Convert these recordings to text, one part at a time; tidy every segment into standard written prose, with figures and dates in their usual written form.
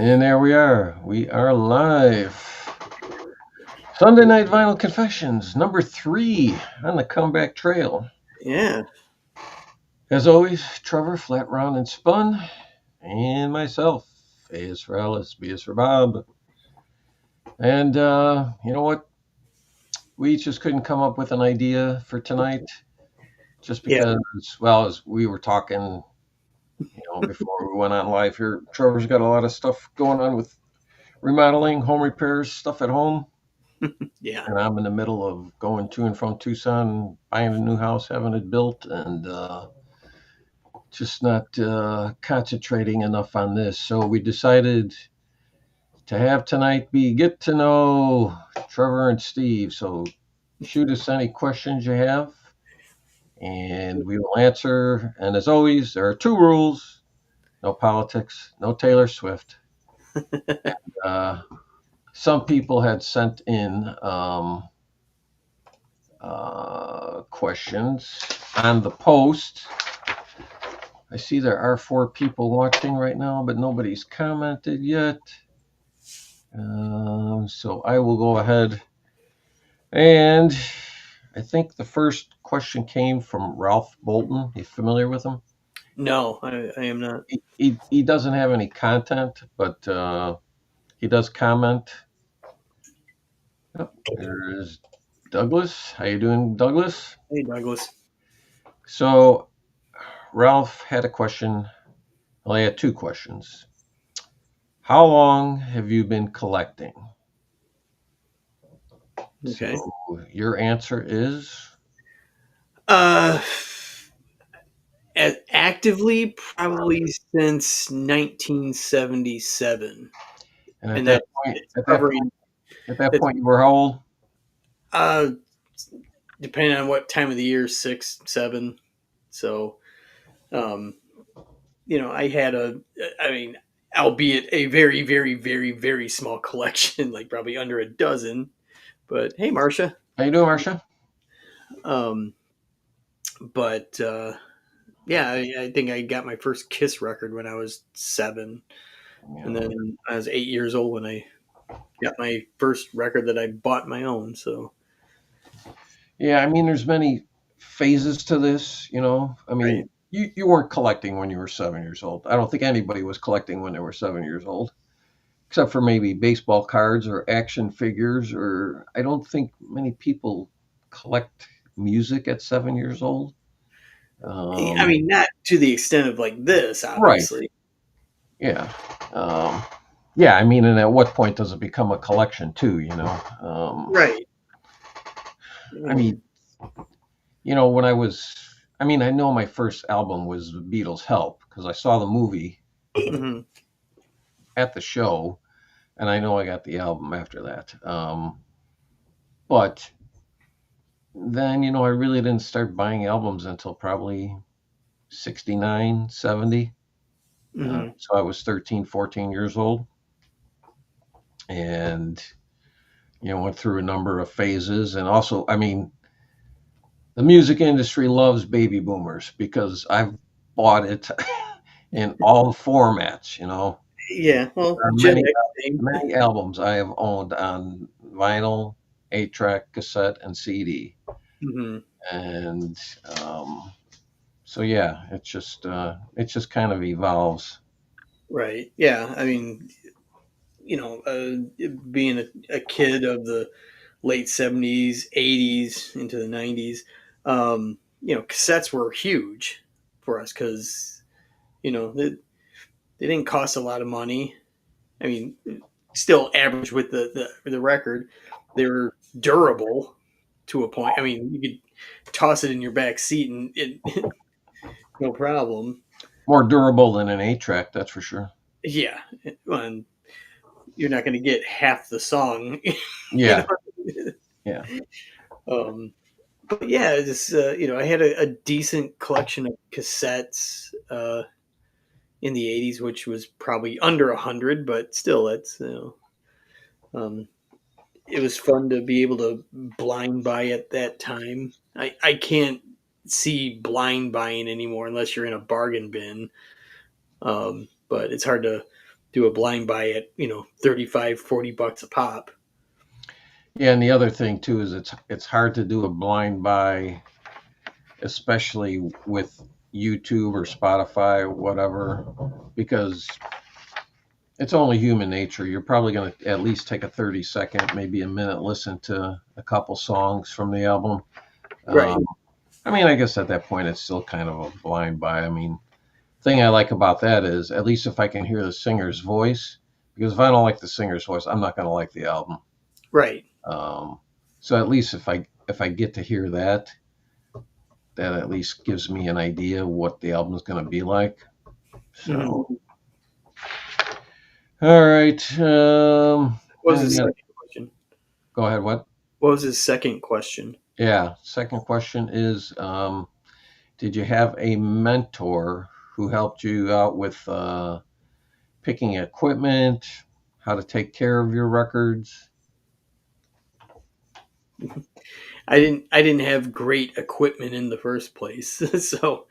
And there we are. We are live. Sunday Night Vinyl Confessions, number 3 on the comeback trail. Yeah. As always, Trevor, Flat Round and Spun, and myself, A is for Alice, B is for Bob. And you know what? We each just couldn't come up with an idea for tonight just Yeah. because, well, as we were talking, before we went on live here, Trevor's got a lot of stuff going on with remodeling, home repairs, stuff at home. Yeah. And I'm in the middle of going to and from Tucson, buying a new house, having it built, and just not concentrating enough on this. So we decided to have tonight be get to know Trevor and Steve. So shoot us any questions you have, and we will answer. And as always, there are 2 rules: no politics, no Taylor Swift. Uh, some people had sent in questions on the post. I see there are 4 people watching right now, but nobody's commented yet. So I will go ahead. And I think the first question came from Ralph Bolton. You familiar with him? No, I am not. He doesn't have any content, but he does comment. Oh, there's Douglas. How you doing, Douglas? Hey, Douglas. So Ralph had a question. Well, he had 2 questions. How long have you been collecting? Okay. So your answer is, Uh, actively probably since 1977, and at and that that's point, it's covering. It's you were how old? uh depending on what time of the year, 6, 7. So, um, I had I mean, albeit a very, very, very, very small collection, like probably under a dozen. But hey, Marcia. How you doing, Marcia? Um, but Yeah, I think I got my first Kiss record when I was 7, and Yeah. then I was 8 years old when I got my first record that I bought my own. So Yeah, I mean, there's many phases to this. I right, mean, you weren't collecting when you were 7 years old. I don't think anybody was collecting when they were 7 years old, except for maybe baseball cards or action figures. Or I don't think many people collect music at 7 years old. I Um, mean, not to the extent of like this, right. obviously. Yeah. Um, yeah. I mean, and at what point does it become a collection too? Right. I mean, when I mean, I know my first album was the Beatles' Help because I saw the movie Hmm. at the show, and I know I got the album after that. But then, I really didn't start buying albums until probably 69, 70. Hmm. So I was 13, 14 years old, and, went through a number of phases. And also, I mean, the music industry loves baby boomers because I've bought it in all formats. Yeah. Well, There are Gen many X thing. many albums I have owned on vinyl, 8-track, cassette, and CD, Hmm. and so yeah, it just kind of evolves. Right. Yeah. I mean, being a kid of the late 70s, 80s into the 90s, cassettes were huge for us because they didn't cost a lot of money. I mean, still average with the record. They were durable to a point. I mean, you could toss it in your back seat and no problem. More durable than an 8-track, that's for sure. Yeah, and you're not going to get half the song. you Yeah, know. yeah, um, but yeah, just I had a decent collection of cassettes in the '80s, which was probably under 100, but still, that's um, it was fun to be able to blind buy at that time. I can't see blind buying anymore unless you're in a bargain bin. But it's hard to do a blind buy at 35, $40 a pop. Yeah, and the other thing too is it's hard to do a blind buy, especially with YouTube or Spotify or whatever, because it's only human nature. You're probably going to at least take a 30-second, maybe a minute, listen to a couple songs from the album. Right. Um, I mean, I guess at that point it's still kind of a blind buy. I mean, thing I like about that is at least if I can hear the singer's voice, because if I don't like the singer's voice, I'm not going to like the album. Right. Um, so at least if I get to hear that, that at least gives me an idea what the album's going to be like. Mhm. So, all right. What was Then his again, second question? go ahead. What? What was his second question? Yeah. Second question is, did you have a mentor who helped you out with picking equipment, how to take care of your records? I didn't have great equipment in the first place, so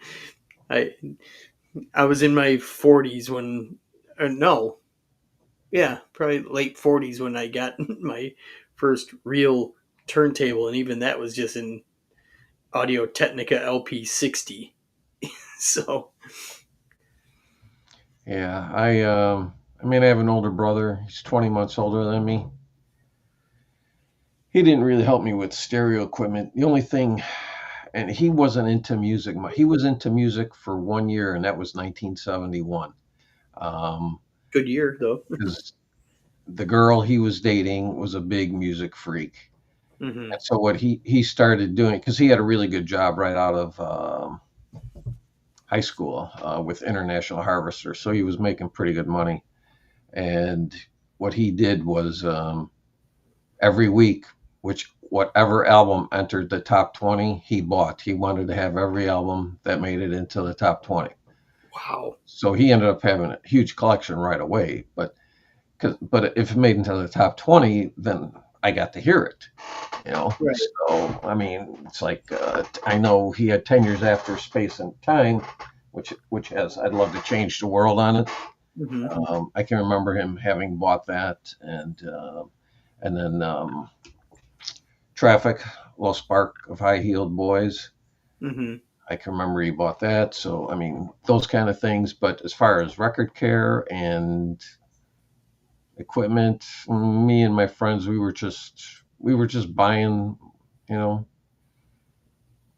I I was in my 40s when, no, yeah, probably late 40s when I got my first real turntable, and even that was just an Audio Technica LP60. So, Yeah, I mean, I have an older brother. He's 20 months older than me. He didn't really help me with stereo equipment. The only thing, and he wasn't into music. He was into music for 1 year, and that was 1971. Um, good year though. because the girl he was dating was a big music freak, Hmm. and so what he started doing, because he had a really good job right out of high school with International Harvester, so he was making pretty good money. And what he did was every week, which whatever album entered the top 20, he bought. He wanted to have every album that made it into the top 20. Wow. So he ended up having a huge collection right away. But if it made into the top 20, then I got to hear it. You know, Right. so I mean, it's like I know he had 10 years after Space and Time, which has I'd love to change the world on it. Hmm. I can remember him having bought that, and then Traffic, Lost Spark of High Heeled Boys. Hmm. I can remember he bought that. So I mean, those kind of things. But as far as record care and equipment, me and my friends, we were just buying. You know,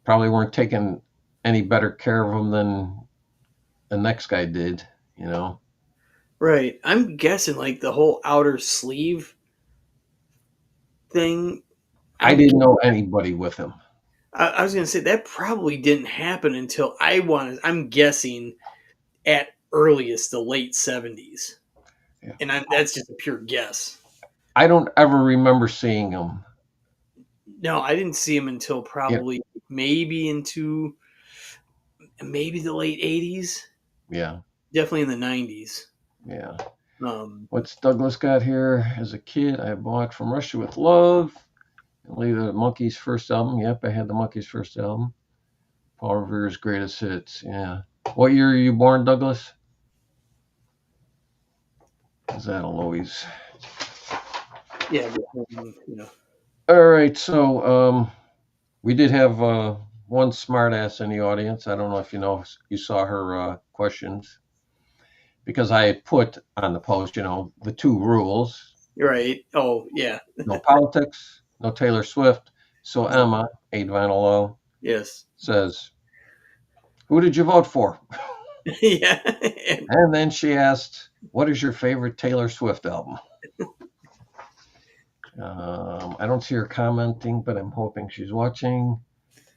probably weren't taking any better care of them than the next guy did. You know, Right. I'm guessing like the whole outer sleeve thing. I I'm didn't know anybody with him. I was gonna say that probably didn't happen until I'm guessing at earliest the late 70s, Yeah. and that's just a pure guess. I don't ever remember seeing him. No, I didn't see him until Yeah, probably maybe into maybe the late 80s, yeah, definitely in the 90s. yeah. Um, What's Douglas got here? As a kid, I bought From Russia with Love. Leave the Monkeys' first album. Yep, I had the Monkeys' first album. Paul Revere's greatest hits. Yeah. What year are you born, Douglas? Is that a Louise? yeah, All right. So we did have one smartass in the audience. I don't know if you saw her questions because I had put on the post, the two rules: you're right. Oh, yeah. no politics, no Taylor Swift. So No, Emma, 8 Vinyl yes. says, "Who did you vote for?" Yeah. And then she asked, "What is your favorite Taylor Swift album?" I don't see her commenting, but I'm hoping she's watching.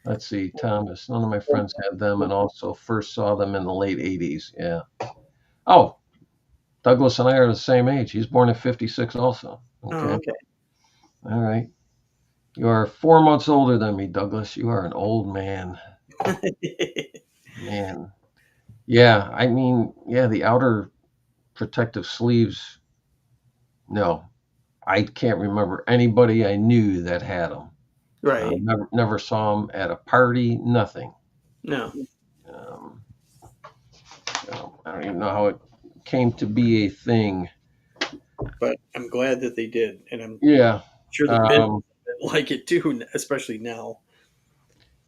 Let's see, Thomas. None of my friends had them, and also first saw them in the late '80s. Yeah. Oh, Douglas and I are the same age. He's born in '56, also. Oh, Okay. okay. All right. You are 4 months older than me, Douglas. You are an old man. Man. Yeah. I mean, yeah, the outer protective sleeves. No, I can't remember anybody I knew that had them. Right. Never saw them at a party. Nothing. No. Um, I don't even know how it came to be a thing. but I'm glad that they did, and I'm Yeah. sure the business Um, like it too, especially now.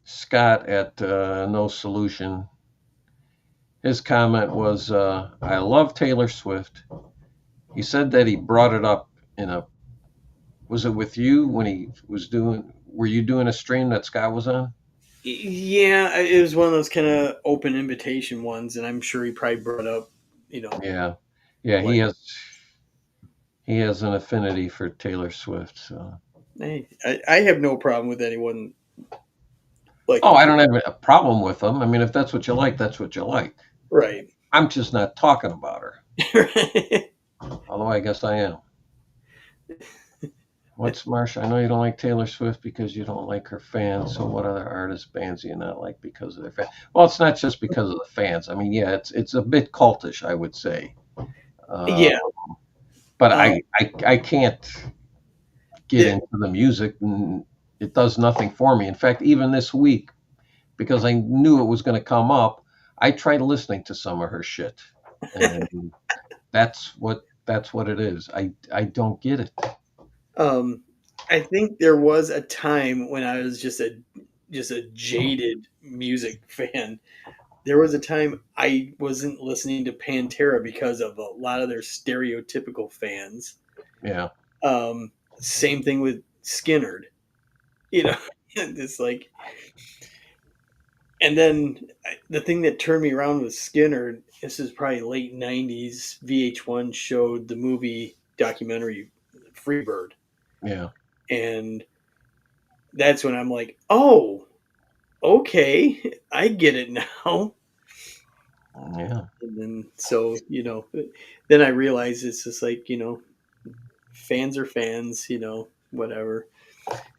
Scott at No Solution, his comment was, I love Taylor Swift. He said that he brought it up in a, was it with you when he was doing, were you doing a stream that Scott was on? Yeah, it was one of those kind of open invitation ones, and I'm sure he probably brought up, you know, Yeah. Yeah, like, he has an affinity for Taylor Swift, so. hey, I have no problem with anyone Oh, liking I Taylor. don't have a problem with them. I mean, if that's what you like, that's what you like. Right. I'm just not talking about her. Right. Although I guess I am. What's Marsha? I know you don't like Taylor Swift because you don't like her fans. So what other artists, bands do you not like because of their fans? Well, it's not just because of the fans. I mean, yeah, it's a bit cultish, I would say. Uh, Yeah. but Um, I can't get there, into the music. And it does nothing for me. In fact, even this week, because I knew it was going to come up, I tried listening to some of her shit, and that's what it is. I don't get it. um, I think there was a time when I was just a jaded music fan. There was a time I wasn't listening to Pantera because of a lot of their stereotypical fans. Yeah, Same thing with Skinnerd, you know, it's like, and then the thing that turned me around with Skinnerd, this is probably late '90s. VH1 showed the movie documentary Freebird, yeah, and that's when I'm like, oh, okay, I get it now. yeah. And then so then I realized it's just like fans are fans, whatever.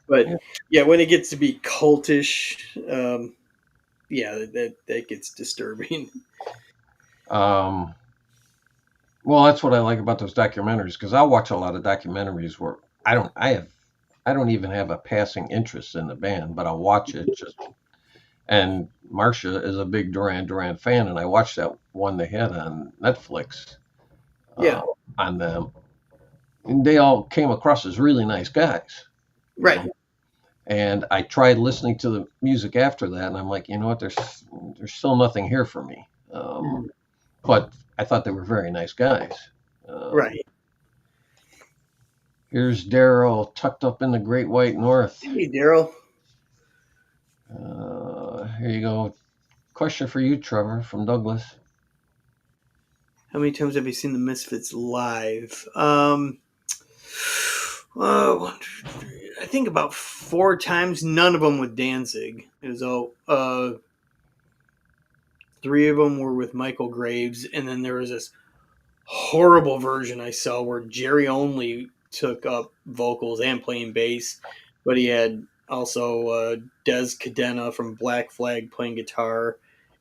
But Yeah. yeah, when it gets to be cultish, yeah, that gets disturbing. Um, well, that's what I like about those documentaries because I watch a lot of documentaries where I don't even have a passing interest in the band, but I'll watch it just. And Marcia is a big Duran Duran fan, and I watched that one they had on Netflix Yeah, uh, on them, and they all came across as really nice guys, you right. know. And I tried listening to the music after that, and I'm like, you know what? There's still nothing here for me. Mhm. But I thought they were very nice guys. Um, Right. Here's Daryl tucked up in the Great White North. Hey, Daryl, Here you go. Question for you, Trevor, from Douglas. how many times have you seen the Misfits live? One, two, three. I think about 4 times. None of them with Danzig. It was all three of them were with Michael Graves, and then there was this horrible version I saw where Jerry only took up vocals and playing bass, but he had also Des Cadena from Black Flag playing guitar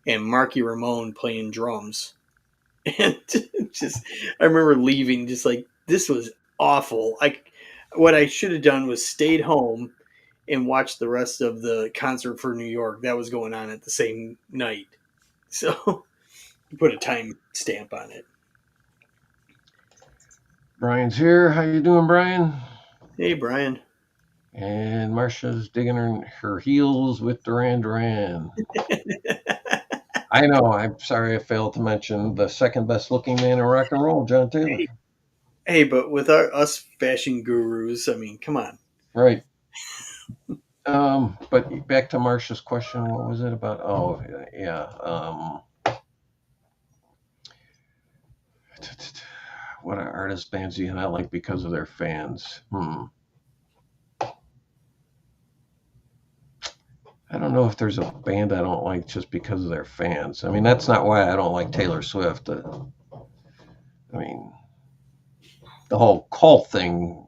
and Marky Ramone playing drums. And just, I remember leaving just like this was awful. What I should have done was stayed home and watched the rest of the concert for New York that was going on at the same night. So put a time stamp on it. Brian's here. How you doing, Brian? Hey, Brian. And Marcia's digging her heels with Duran Duran. I know. I'm sorry I failed to mention the second best looking man in rock and roll, John Taylor. Hey, hey, but with us fashion gurus, I mean, come on. Right. But back to Marcia's question. What was it about? Oh, yeah. What are artist bands do you not like because of their fans? I don't know if there's a band I don't like just because of their fans. I mean, that's not why I don't like Taylor Swift. I mean, the whole cult thing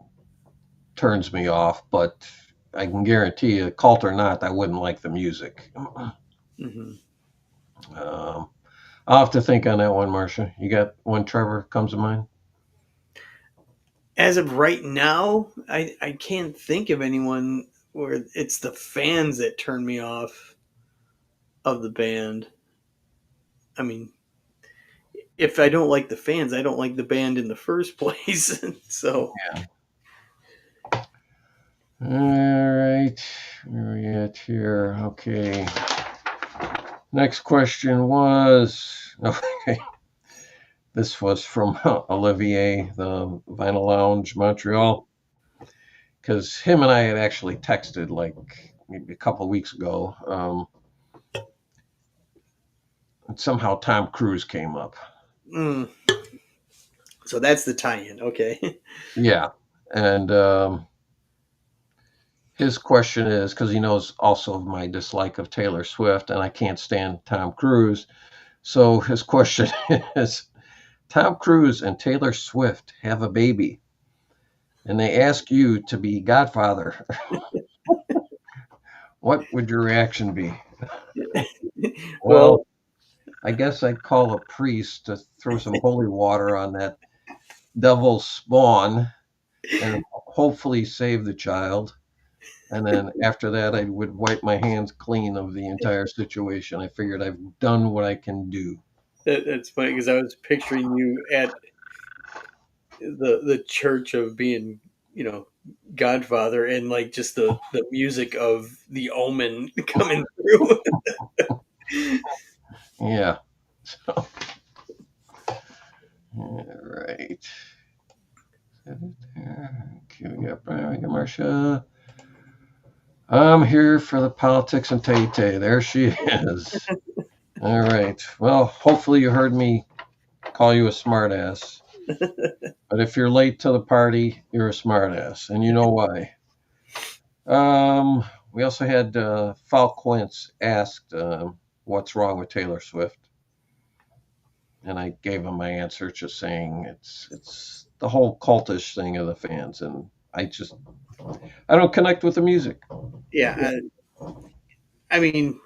turns me off, but I can guarantee you, cult or not, I wouldn't like the music. Hmm. I'll have to think on that one, Marcia. You got one, Trevor, comes to mind? As of right now, I can't think of anyone where it's the fans that turn me off of the band. I mean, if I don't like the fans, I don't like the band in the first place. So Yeah. All right. Where are we at here? Okay. Next question was okay. This was from Olivier, the Vinyl Lounge, Montreal, because him and I had actually texted like maybe a couple of weeks ago. And somehow Tom Cruise came up. mm, so that's the tie-in. Okay. Yeah. And his question is because he knows also of my dislike of Taylor Swift, and I can't stand Tom Cruise. So his question is Tom Cruise and Taylor Swift have a baby, and they ask you to be godfather. What would your reaction be? Well, Well, I guess I'd call a priest to throw some holy water on that devil's spawn and hopefully save the child. And then after that, I would wipe my hands clean of the entire situation. I figured I've done what I can do. that's funny because I was picturing you at the church of being, you know, Godfather, and like just the music of the Omen coming through. Yeah. So, all right. Okay, we got Brian, we got Marcia. I'm here for the politics and Tay Tay. There she is. All right. Well, hopefully you heard me call you a smartass. But if you're late to the party, you're a smartass, and you know why. We also had Falquince asked what's wrong with Taylor Swift, and I gave him my answer, just saying it's the whole cultish thing of the fans, and I don't connect with the music. Yeah, I mean,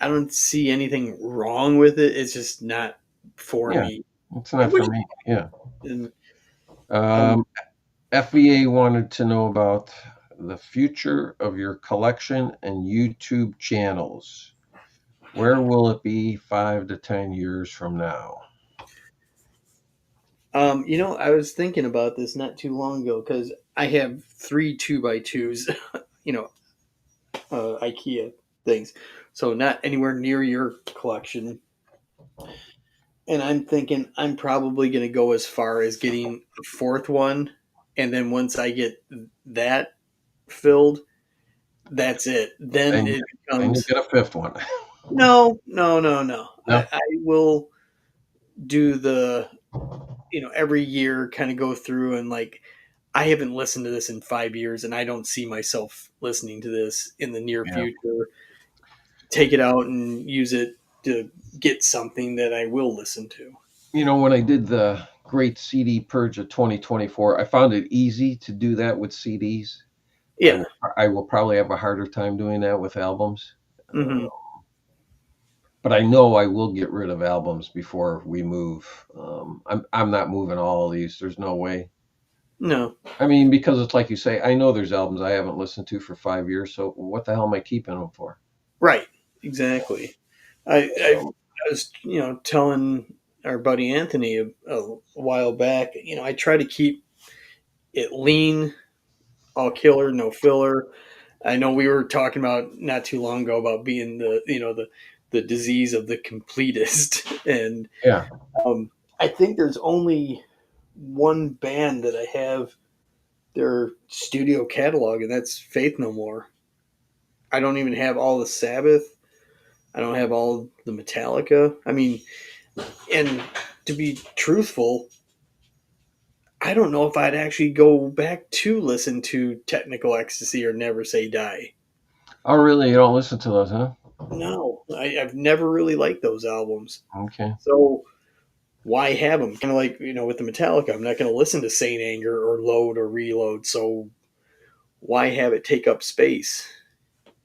I don't see anything wrong with it. It's just not for Yeah, me. it's not Which, for me. Yeah. and, um, Um, FBA wanted to know about the future of your collection and YouTube channels. Where will it be 5 to 10 years from now? I was thinking about this not too long ago because I have three two by twos, you know, IKEA things, so not anywhere near your collection. And I'm thinking I'm probably going to go as far as getting a fourth one, and then once I get that filled, that's it. Then And it then you becomes get a fifth one. no, no, no, no. I, No? I will do the every year kind of go through and like I haven't listened to this in 5 years, and I don't see myself listening to this in the near Yeah. future. Take it out and use it to get something that I will listen to. When I did the great CD purge of 2024, I found it easy to do that with CDs. Yeah. I will probably have a harder time doing that with albums. Uh, Hmm. but I know I will get rid of albums before we move. I'm not moving all of these. There's no way. No. I mean, because it's like you say, I know there's albums I haven't listened to for 5 years. So what the hell am I keeping them for? Right. Exactly. I So was telling our buddy Anthony a while back. I try to keep it lean, all killer, no filler. I know we were talking about not too long ago about being the disease of the completist, and yeah, um, I think there's only one band that I have their studio catalog, and that's Faith No More. I don't even have all the Sabbath. I don't have all the Metallica. I mean, and to be truthful, I don't know if I'd actually go back to listen to Technical Ecstasy or Never Say Die. oh really? You don't listen to those, huh? No, I've never really liked those albums. Okay. So why have them? Kind of like with the Metallica, I'm not going to listen to Saint Anger or Load or Reload. So why have it take up space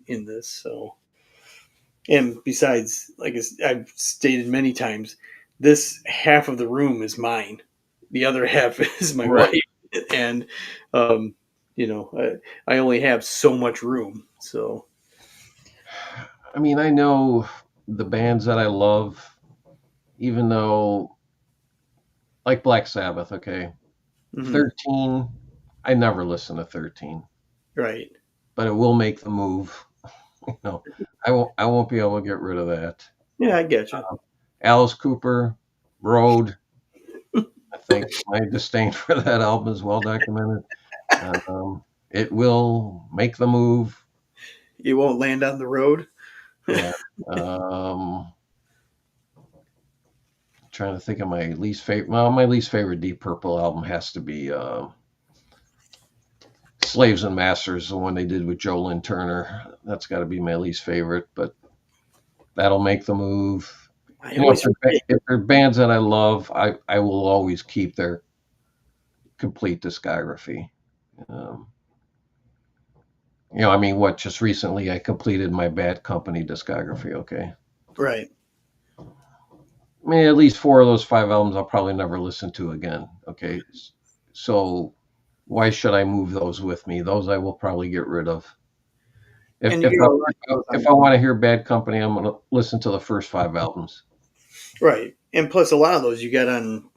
in this? So, and besides, like I've stated many times, this half of the room is mine. The other half is my Right. wife, and um, I only have so much room. So I mean, I know the bands that I love. even though, like Black Sabbath, okay, Hmm. 13, I never listen to 13, Right. but it will make the move. You know, I won't be able to get rid of that. Yeah, I get you. Alice Cooper, Road. I think my disdain for that album is well documented. It will make the move. You won't land on the road. Yeah. Um, Trying to think of my least favorite. Well, my least favorite Deep Purple album has to be Slaves and Masters, the one they did with Joe Lynn Turner. That's got to be my least favorite, but that'll make the move. I You know, if always forget. if they're bands that I love, I will always keep their complete discography. Um, I mean, what? Just recently, I completed my Bad Company discography. Okay, Right. I mean, at least four of those five albums I'll probably never listen to again. Okay, so why should I move those with me? Those I will probably get rid of. If And you if get I a lot of those if on. I want to hear Bad Company, I'm going to listen to the first five albums. Right. And plus, a lot of those you get on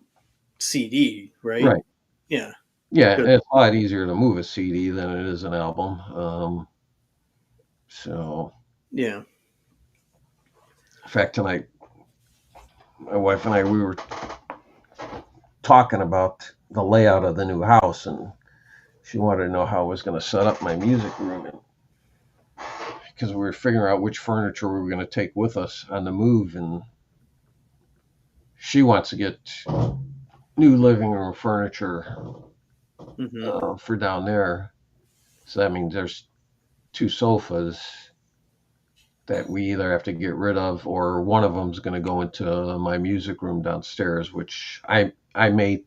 CD, right? Right. Yeah. Yeah, Good. it's a lot easier to move a CD than it is an album. So, Yeah. in fact, tonight, my wife and I, we were talking about the layout of the new house, and she wanted to know how I was going to set up my music room, and because we were figuring out which furniture we were going to take with us on the move, and she wants to get new living room furniture Hmm. for down there. So that means there's two sofas that we either have to get rid of, or one of them's going to go into my music room downstairs, which I may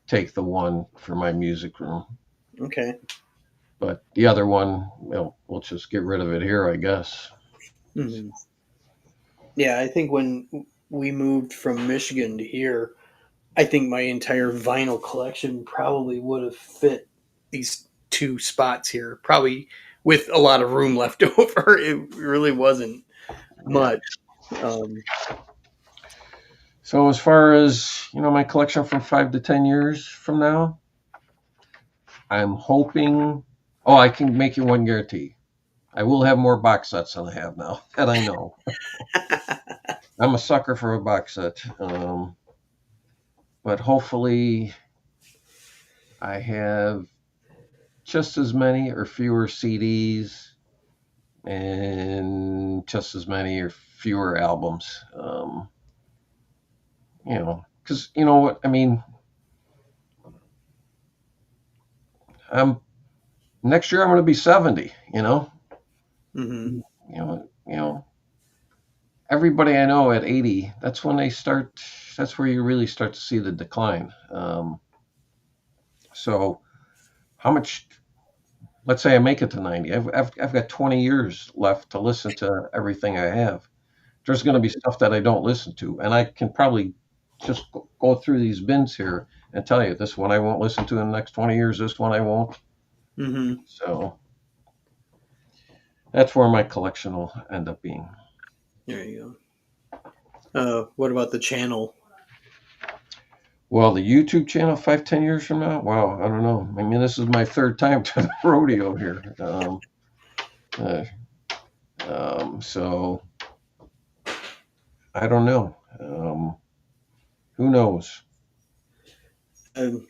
take the one for my music room, Okay. but the other one, we'll just get rid of it here, I guess. Hmm. Yeah, I think when we moved from Michigan to here, I think my entire vinyl collection probably would have fit these two spots here, probably with a lot of room left over. It really wasn't Yeah. much. Um, So as far as my collection from 5 to 10 years from now, I'm hoping. Oh, I can make you one guarantee. I will have more box sets than I have now. That I know. I'm a sucker for a box set. But hopefully I have just as many or fewer CDs and just as many or fewer albums. Because you know what I mean. I'm Next year I'm going to be 70. mhm. You know, everybody I know at 80, that's when they start. That's where you really start to see the decline. So how much? Let's say I make it to 90. I've got 20 years left to listen to everything I have. There's going to be stuff that I don't listen to, and I can probably just go through these bins here and tell you this one I won't listen to in the next 20 years. This one I won't. Mhm. So that's where my collection will end up being. There you go. What about the channel? Well, the YouTube channel 5, 10 years from now, wow, I don't know. I mean, this is my third time to the rodeo here. Uh, so I don't know. Who knows? Um,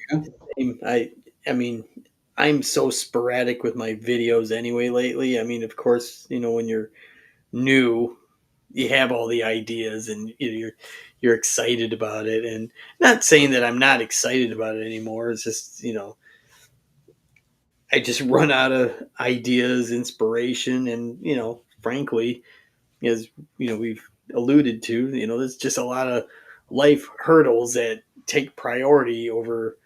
I I mean, I'm so sporadic with my videos anyway lately. I mean, of course, when you're new, you have all the ideas and you're excited about it. And not saying that I'm not excited about it anymore. It's just I just run out of ideas, inspiration, and frankly, as we've alluded to, there's just a lot of life hurdles that take priority over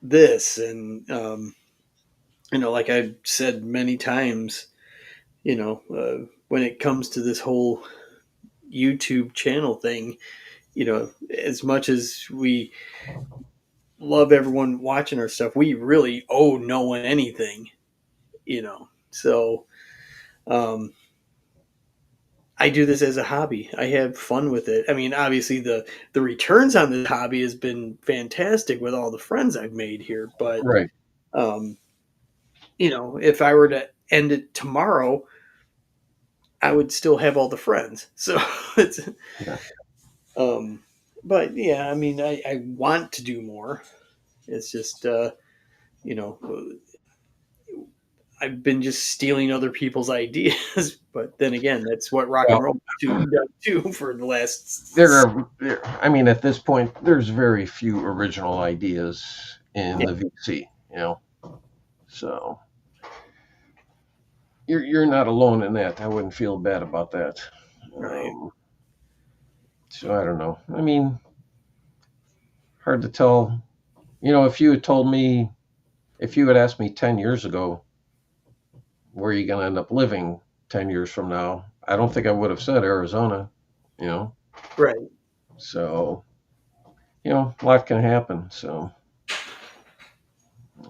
this. And like I've said many times, when it comes to this whole YouTube channel thing, as much as we love everyone watching our stuff, we really owe no one anything. So um, I do this as a hobby. I have fun with it. I mean, obviously the returns on this hobby has been fantastic with all the friends I've made here, but Right. um, if I were to end it tomorrow, I would still have all the friends. So it's Yeah. um but yeah, I mean I want to do more. It's just you know, I've been just stealing other people's ideas, but then again, that's what rock and Well, roll done too for the there last. are, I mean, at this point, there's very few original ideas in Yeah, the VC, you know. So you're not alone in that. I wouldn't feel bad about that. right. Um, so I don't know. I mean, hard to tell. You know, if you had asked me 10 years ago, where are you going to end up living 10 years from now? I don't think I would have said Arizona. You know, Right. so a lot can happen. So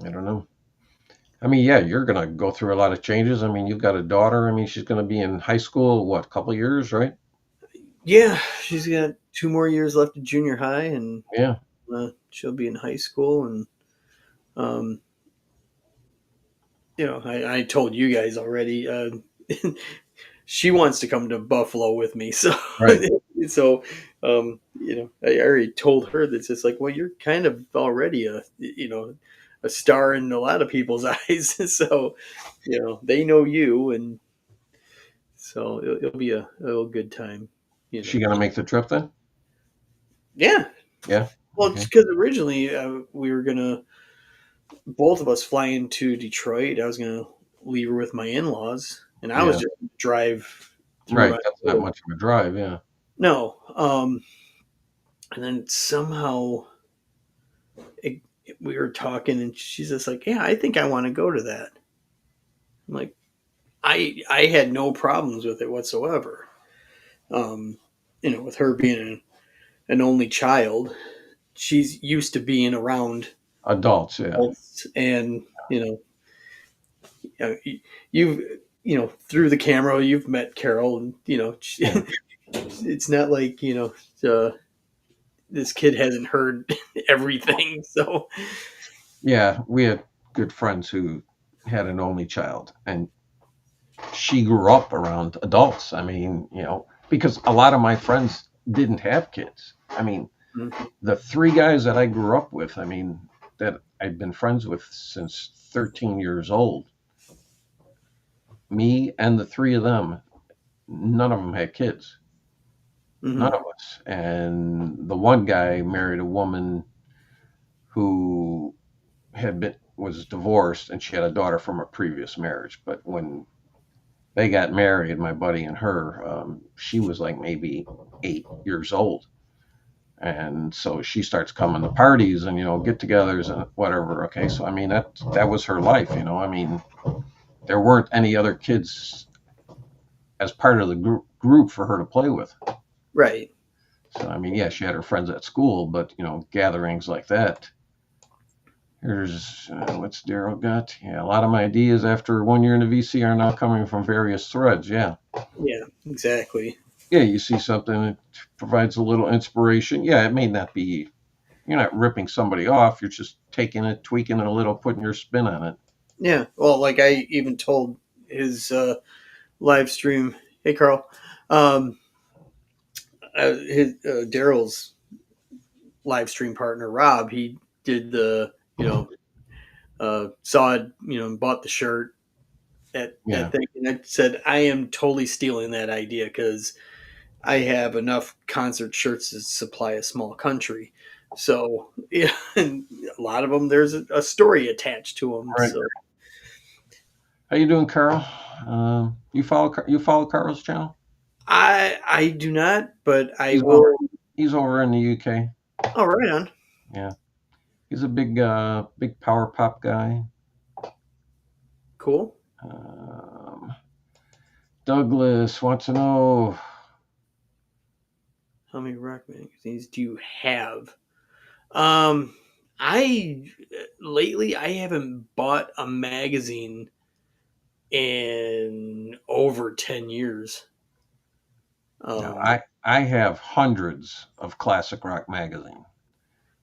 I don't know. I mean, yeah, you're gonna go through a lot of changes. I mean, you've got a daughter. I mean, she's gonna be in high school, what, a couple years, right? Yeah, she's got 2 more years left of junior high, and Yeah, she'll be in high school. And um, I told you guys already. She wants to come to Buffalo with me, so right. so I already told her that it's just like, well, you're kind of already a star in a lot of people's eyes, so they know you, and so it'll be a little good time, you She know. gonna make the trip then? Yeah, Yeah. well, Okay. just because originally we were gonna both of us fly into Detroit. I was gonna leave her with my in-laws, and I was Yeah. just gonna drive through Right. my That's not little. much of a drive. Yeah. No, and then somehow we were talking, and she's just like, "Yeah, I think I want to go to that." I'm like, I had no problems with it whatsoever. Um, with her being an only child, she's used to being around Adults. Yeah. adults, and uh, you've through the camera you've met Carol, and Yeah. it's not like this kid hasn't heard everything. So Yeah. We had good friends who had an only child, and she grew up around adults. I mean, because a lot of my friends didn't have kids. I mean, the three guys that I grew up with, I mean, that I've been friends with since 13 years old, me and the three of them, none of them had kids. None mm-hmm. of us. And the one guy married a woman who was divorced, and she had a daughter from a previous marriage. But when they got married, my buddy and her, she was like maybe 8 years old. And so she starts coming to parties and get-togethers and whatever. Okay, so I mean that was her life. I mean, there weren't any other kids as part of the group for her to play with. Right. So I mean, yeah, she had her friends at school, but gatherings like that. Here's what's Daryl got? Yeah, a lot of my ideas after 1 year in the VC are now coming from various threads. Yeah, Yeah, exactly. yeah, you see something that provides a little inspiration. Yeah, it may not be. You're not ripping somebody off. You're just taking it, tweaking it a little, putting your spin on it. Yeah. Well, like I even told his live stream, hey Carl, his Daryl's live stream partner Rob, he did the saw it, and bought the shirt at Yeah, thing, and I said I am totally stealing that idea because I have enough concert shirts to supply a small country. So yeah, and a lot of them there's a story attached to them. right. So How you doing, Carl? You follow Carl's channel? I do not, but I He's over. will. He's over in the UK. Oh, right on. Yeah, he's a big power pop guy. Cool. Um, Douglas wants to know. How many rock magazines do you have? Um, I lately I haven't bought a magazine in over 10 years. Now, Um, I have hundreds of classic rock magazine.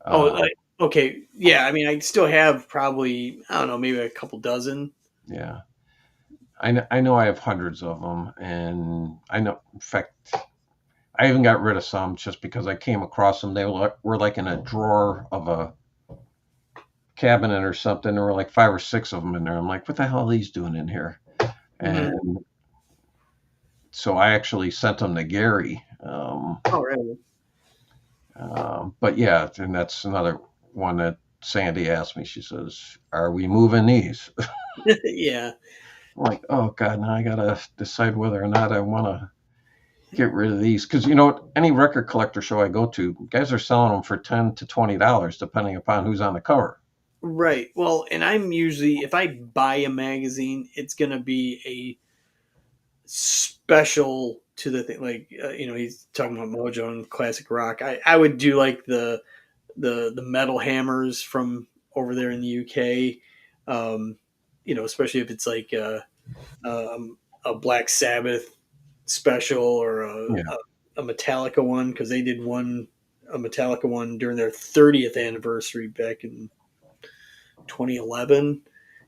oh, Uh, okay, yeah. I mean, I still have probably I don't know, maybe a couple dozen. yeah, I know I have hundreds of them, and I know, in fact, I even got rid of some just because I came across them. They were like in a drawer of a cabinet or something. There were like five or six of them in there. I'm like, what the hell are these doing in here? Hmm. And so I actually sent them to Gary. Oh, really? But yeah, and that's another one that Sandy asked me. She says, "Are we moving these?" Yeah. I'm like, oh god, now I gotta decide whether or not I want to get rid of these because you know any record collector show I go to, guys are selling them for $10 to $20 depending upon who's on the cover. Right. Well, and I'm usually if I buy a magazine, it's gonna be a special to the thing. Like he's talking about Mojo and classic rock. I would do like the metal hammers from over there in the UK. Um, especially if it's like a Black Sabbath special or Yeah, a Metallica one because they did a Metallica one during their 30th anniversary back in 2011,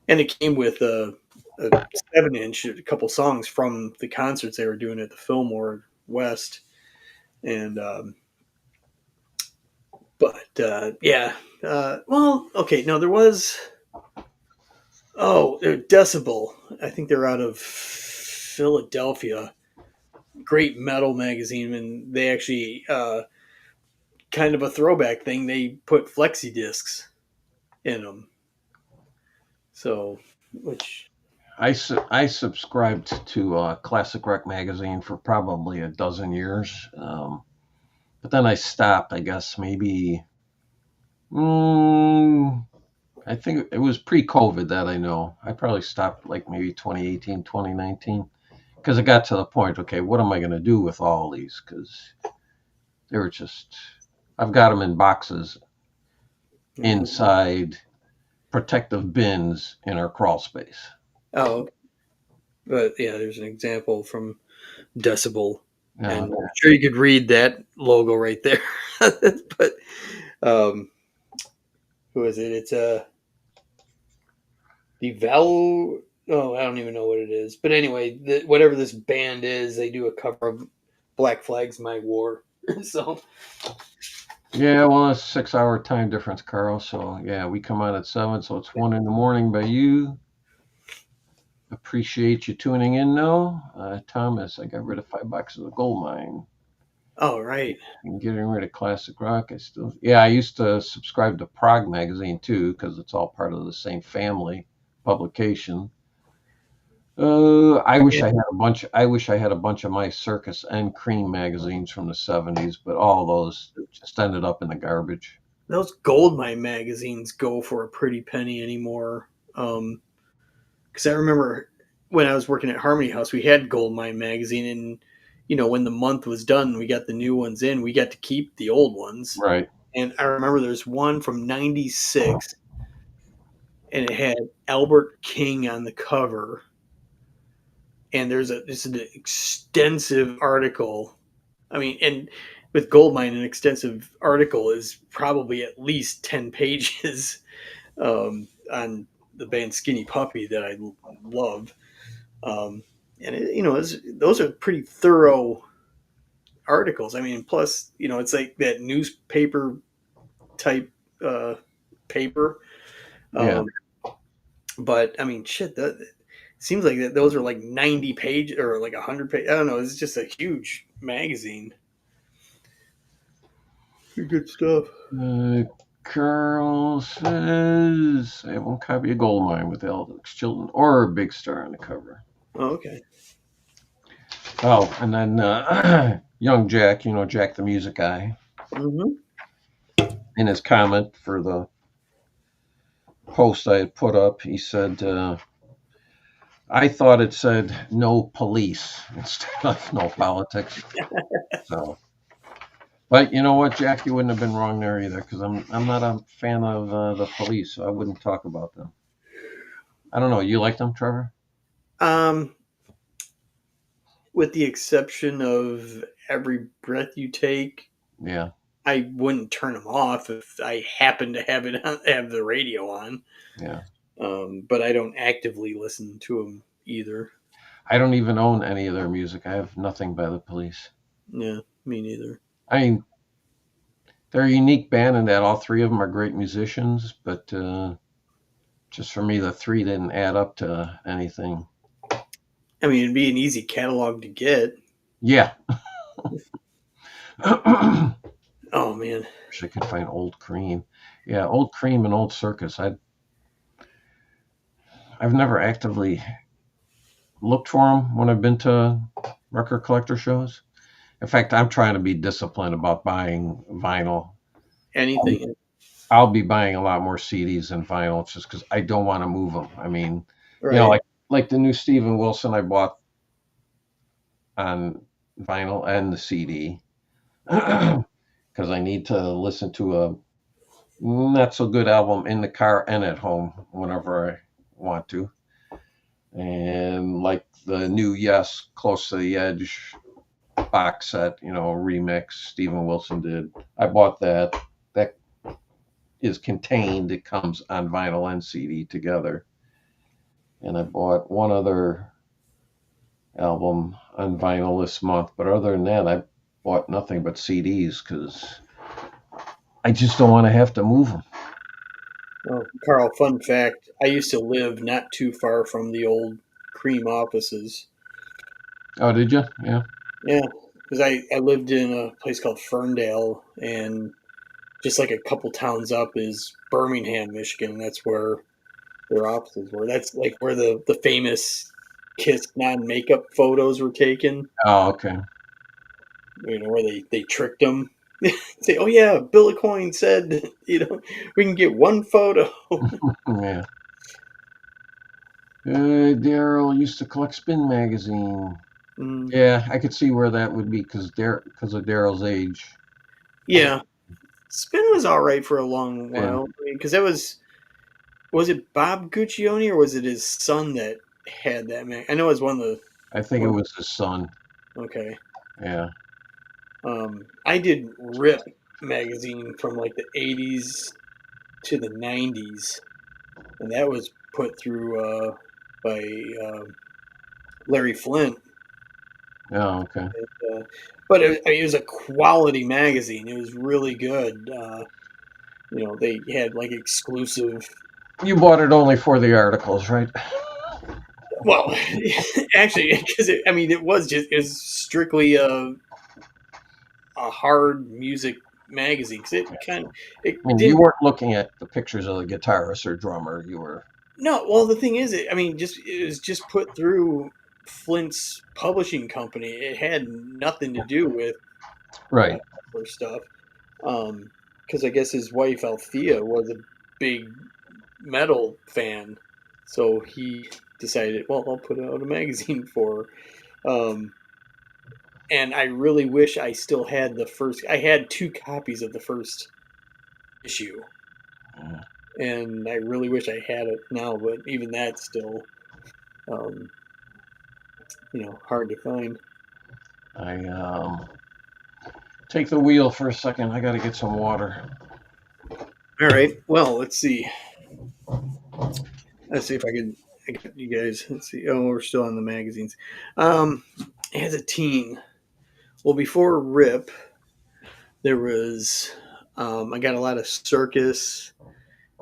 and it came with a 7-inch, a couple songs from the concerts they were doing at the Fillmore West, and yeah, well, okay, no, there was Decibel. I think they're out of Philadelphia. Great metal magazine, and they actually kind of a throwback thing. They put flexi discs in them, so which I subscribed to Classic Rock magazine for probably a dozen years, but then I stopped. I guess maybe mm, I think it was pre-COVID that I know. I probably stopped like maybe 2018, 2019 because it got to the point. Okay, what am I going to do with all these? Because they were just I've got them in boxes yeah. inside protective bins in our crawl space. Oh, but yeah, there's an example from Decibel, and Now, I'm sure you could read that logo right there. But um, who is it? It's the Val. Oh, I don't even know what it is. But anyway, whatever this band is, they do a cover of Black Flag's My War. So yeah, well, it's 6 hour time difference, Carl. So yeah, we come on at 7, so it's 1 in the morning by you. Appreciate you tuning in though. Thomas, I got rid of 5 boxes of gold mine. oh right. And getting rid of classic rock. I used to subscribe to Prague magazine too, because it's all part of the same family publication. I wish Yeah, I had a bunch. I wish I had a bunch of my Circus and Cream magazines from the '70s, but all those just ended up in the garbage. those gold mine magazines go for a pretty penny anymore. Because I remember when I was working at Harmony House, we had gold mine magazine, and when the month was done, we got the new ones in. We got to keep the old ones, Right. and I remember there's one from '96, and it had Albert King on the cover, and there's an extensive article. I mean, and with Goldmine, an extensive article is probably at least 10 pages on the band Skinny Puppy that I love. Um, and those are pretty thorough articles. I mean, plus it's like that newspaper type uh, paper. Yeah. Um, but I mean, shit, that seems like those are like 90 page or like 100 page. I don't know. It's just a huge magazine. Good stuff. Uh, Carl says I have one copy of Goldmine with Alex Chilton or Big Star on the cover. Oh, okay. Oh, and then young Jack, Jack the music guy, Mm-hmm. in his comment for the post I had put up, he said, I thought it said no police instead of no politics. So, but you know what, Jack, you wouldn't have been wrong there either because I'm not a fan of the police, so I wouldn't talk about them. I don't know. You like them, Trevor? Um, with the exception of Every Breath You Take. Yeah, I wouldn't turn them off if I happen to have it on, have the radio on. yeah. But I don't actively listen to them either. I don't even own any of their music. I have nothing by the Police. Yeah, me neither. I mean, they're a unique band in that all three of them are great musicians, but just for me, the three didn't add up to anything. I mean, it'd be an easy catalog to get. Yeah. Wish Oh man, I could find Old Cream. Yeah, Old Cream and Old Circus. I've never actively looked for them when I've been to record collector shows. In fact, I'm trying to be disciplined about buying vinyl. anything, I'll be buying a lot more CDs than vinyl just because I don't want to move them. I mean, right? like the new Steven Wilson I bought on vinyl and the CD because I need to listen to a not so good album in the car and at home whenever I want to. And like the new Yes, Close to the Edge box set, remix Steven Wilson did. I bought that. That is contained. It comes on vinyl and CD together. And I bought one other album on vinyl this month, but other than that, I bought nothing but CDs because I just don't want to have to move them. Oh, Carl, fun fact: I used to live not too far from the old Cream offices. Oh, did you? Yeah. Yeah, because I lived in a place called Ferndale, and just like a couple towns up is Birmingham, Michigan. That's where their offices were. That's like where the famous Kiss non makeup photos were taken. Oh, okay. Where they tricked them. Say, oh yeah, Bill Coyne said, we can get one photo. Yeah. Daryl used to collect Spin magazine. Mm, Yeah, I could see where that would be because of Daryl's age. yeah, Spin was all right for a long Spin. while. Because was it Bob Guccione or was it his son that had that man? I know it was one of the I think it one. was his son. Okay, Yeah. I did Rip magazine from like the '80s to the '90s, and that was put through by Larry Flint. Oh, okay. But it was a quality magazine. It was really good. They had like exclusive. You bought it only for the articles, right? Well, actually, because it was strictly a hard music magazine because it I mean, you didn't. weren't looking at the pictures of the guitarist or drummer. You were No, well, the thing is, it was just put through Flint's publishing company. It had nothing to do with right. or stuff. Because I guess his wife Althea was a big metal fan, so he decided, well, I'll put out a magazine for her. And I really wish I still had the first. I had two copies of the first issue, Yeah. and I really wish I had it now. But even that's still, um, hard to find. I take the wheel for a second. I got to get some water. All right. Well, let's see. Let's see if I got you guys. Let's see. Oh, we're still on the magazines. Um, as a teen, well, before Rip, there was I got a lot of Circus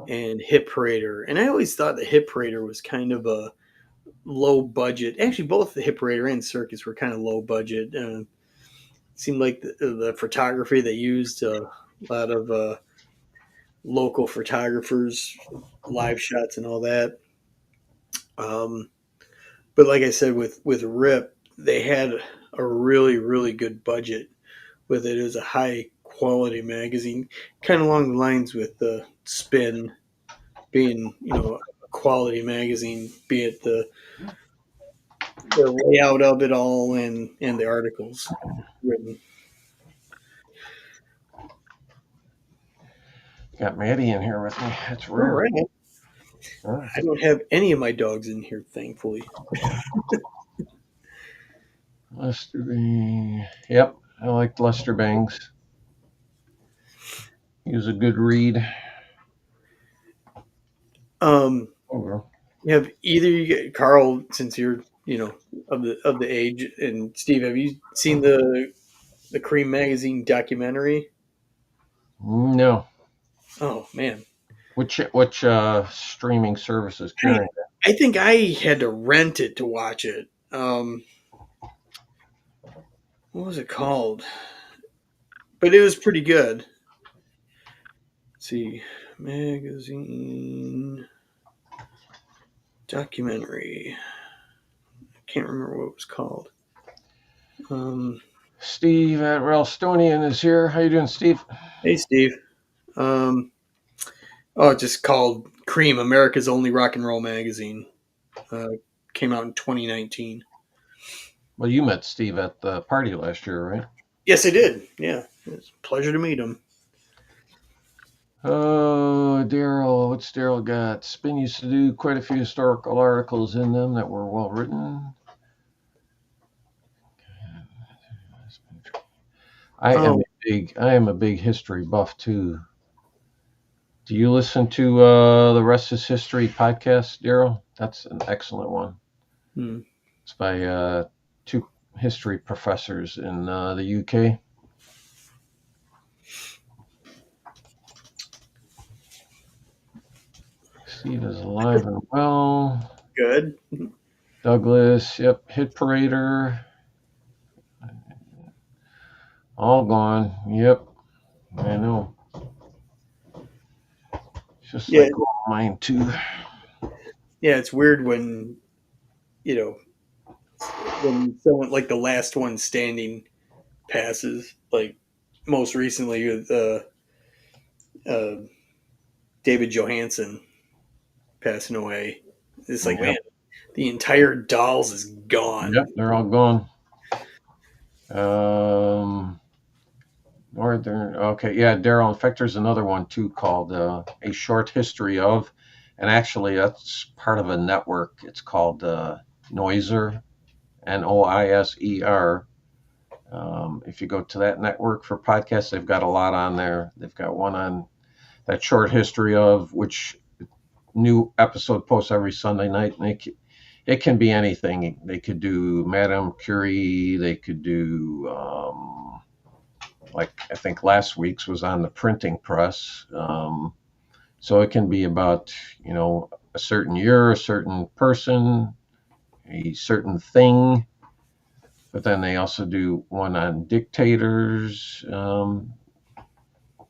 and Hip Parader, and I always thought the Hip Parader was kind of a low budget. Actually, both the Hip Parader and Circus were kind of low budget. Seemed like the photography they used a lot of local photographers, live shots, and all that. Um, but like I said, with Rip, they had a really good budget with it. It was a high quality magazine, kind of along the lines with the Spin being a quality magazine, be it the layout of it all and the articles written. Got Maddie in here with me. It's All rare. right, Huh? I don't have any of my dogs in here, thankfully. Yesterday. Yep. I liked Lester Bangs. He was a good read. Um, Over. have either you, Carl, since you're of the age, and Steve, have you seen the Cream magazine documentary? No. Oh man, Which streaming services I carrying I think I had to rent it to watch it. What was it called? But it was pretty good. Let's see, magazine documentary. I can't remember what it was called. Um, Steve at Ralstonian is here. How you doing, Steve? hey Steve. Um, oh, it's just called Cream, America's only rock and roll magazine. Uh, Came out in 2019. Well, you met Steve at the party last year, right? Yes, I did. Yeah, it's a pleasure to meet him. Oh, Daryl. What's Daryl got? Spin used to do quite a few historical articles in them that were well written. Oh, I am a big history buff too. Do you listen to the Rest is History podcast, Daryl? That's an excellent one. hmm. It's by two history professors in the UK. Steve is alive and well. Good. Douglas, yep, Hit Parader, all gone. Yep, I know. Just Yeah, like mine too. yeah. It's weird when you know when someone like the last one standing passes. Like most recently with uh, David Johansen passing away. It's like, man, Yep, the entire Dolls is gone. yep, they're all gone. Um, Northern. Okay, yeah, Daryl. In fact, there's another one too called "A Short History of," and actually that's part of a network. It's called Noiser, Noiser. If you go to that network for podcasts, they've got a lot on there. They've got one on that short history of which new episode posts every Sunday night. And it can be anything. They could do Madame Curie. They could do like I think last week's was on the printing press. So it can be about a certain year, a certain person, a certain thing. But then they also do one on dictators.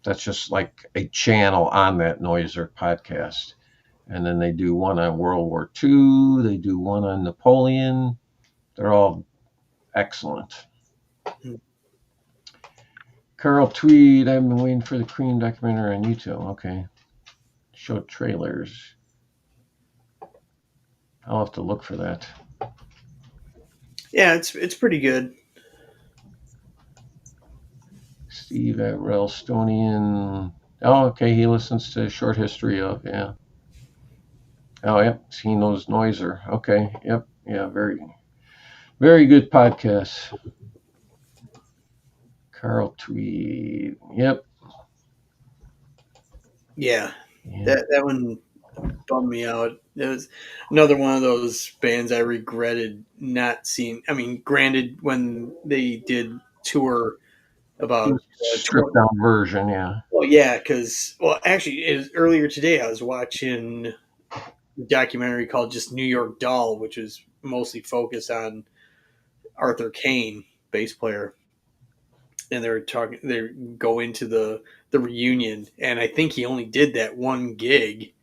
That's just like a channel on that Noiser podcast. And then they do one on World War II. They do one on Napoleon. They're all excellent. Carl Tweed. I've been waiting for the Cream documentary on YouTube. Okay. Show trailers. I'll have to look for that. Yeah, it's pretty good. Steve at Ralstonian. Oh, okay. He listens to Short History of, yeah. Oh, yep. He knows Noiser. Okay. Yep. Yeah. Very, very good podcast. Carl Tweed. Yep. Yeah, Yeah. that one bummed me out. It was another one of those bands I regretted not seeing. I mean, granted, when they did tour about Stripped 20, down version. Yeah. well, yeah, because actually, it was earlier today I was watching a documentary called just New York Doll, which was mostly focused on Arthur Kane, bass player, and they were talking. They go into the reunion, and I think he only did that one gig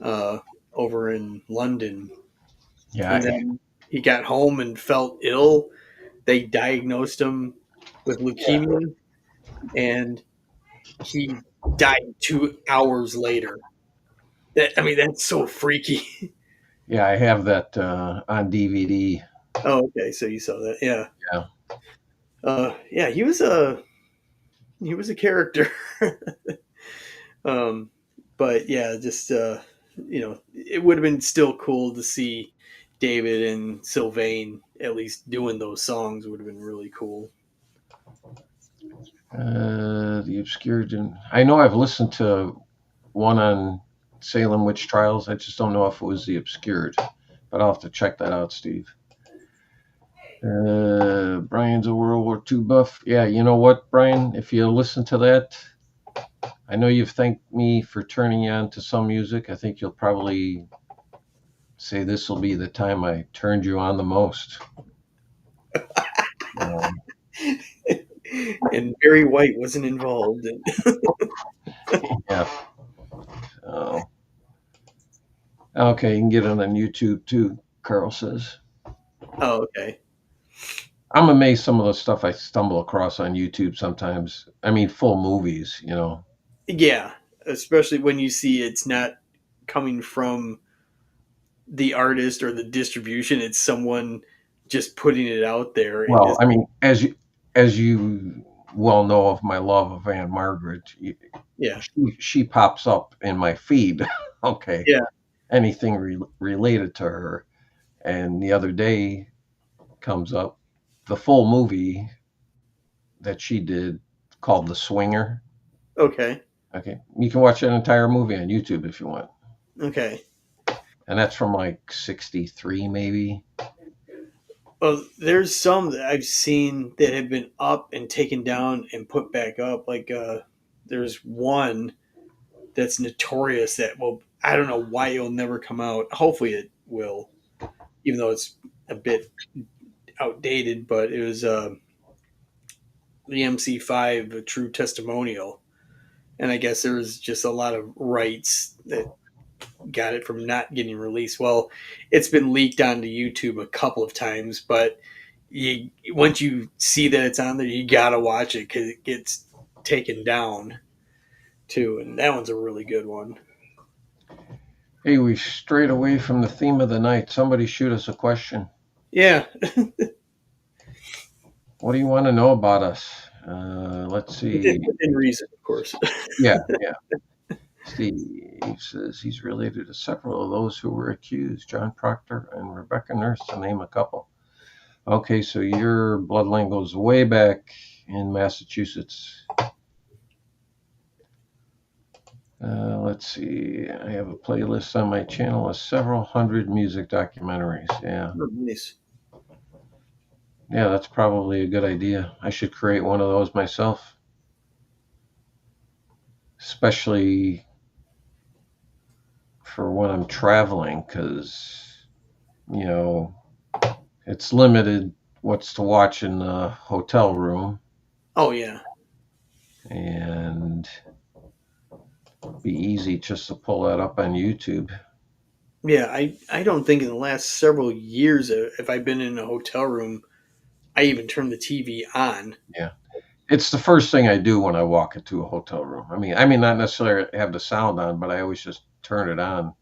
uh, over in London, and Yeah. then he got home and felt ill. They diagnosed him with Yeah. leukemia, and he died 2 hours later. I mean, that's so freaky. Yeah. I have that on DVD. Oh, okay, so you saw that, yeah. Yeah. Yeah, he was a character. um, but yeah, just it would have been still cool to see David and Sylvain at least doing those songs. Would have been really cool. The obscured. I know I've listened to one on Salem witch trials. I just don't know if it was the obscured, but I'll have to check that out, Steve. Brian's a World War II buff. Yeah, you know what, Brian? If you listen to that, I know you've thanked me for turning you on to some music. I think you'll probably say this will be the time I turned you on the most. Um, And Barry White wasn't involved. yeah. Uh, okay, you can get it on YouTube too, Carl says. Oh, okay. I'm amazed some of the stuff I stumble across on YouTube sometimes. I mean, full movies. Yeah, especially when you see it's not coming from the artist or the distribution, it's someone just putting it out there and Well, just I mean, as you well know of my love of Anne Margaret, yeah. she pops up in my feed. Okay, Yeah. anything related to her, and the other day comes up the full movie that she did called The Swinger. Okay. Okay, you can watch an entire movie on YouTube if you want, Okay. and that's from like '63 maybe. Well, there's some that I've seen that have been up and taken down and put back up. Like there's one that's notorious that, well, I don't know why it'll never come out. Hopefully it will, even though it's a bit outdated, but it was the MC5, a true testimonial. And I guess there was just a lot of rights that got it from not getting released. Well, it's been leaked onto YouTube a couple of times, but once you see that it's on there, you gotta watch it because it gets taken down too, and that one's a really good one. Hey, we strayed away from the theme of the night. Somebody shoot us a question. Yeah. What do you want to know about us? Let's within, see. within reason, of course. Yeah, yeah. Steve says he's related to several of those who were accused, John Proctor and Rebecca Nurse, to name a couple. Okay, so your bloodline goes way back in Massachusetts. Let's see. I have a playlist on my channel of several hundred music documentaries. Yeah. Oh, nice. Yeah, that's probably a good idea. I should create one of those myself, especially for when I'm traveling, because, you know, it's limited what's to watch in the hotel room, Oh yeah, and be easy just to pull that up on YouTube. yeah. I don't think in the last several years, if I've been in a hotel room, I even turned the TV on. Yeah. It's the first thing I do when I walk into a hotel room. I mean, not necessarily have the sound on, but I always just turn it on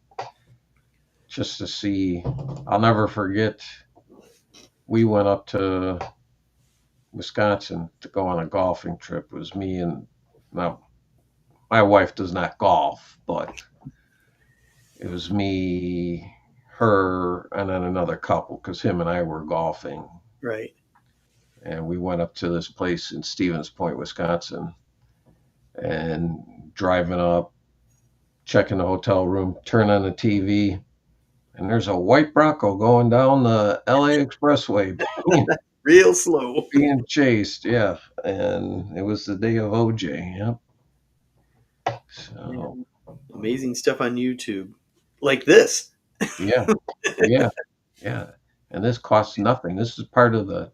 just to see. I'll never forget. We went up to Wisconsin to go on a golfing trip. It was me and now my wife does not golf, but it was me, her, and then another couple because him and I were golfing, Right. and we went up to this place in Stevens Point, Wisconsin, and driving up, checking the hotel room, turn on the TV, and there's a white Bronco going down the LA Expressway Real slow. being chased. Yeah, and it was the day of OJ. Yep. Yeah. So Amazing stuff on YouTube, like this. yeah, yeah, yeah. And this costs nothing. This is part of the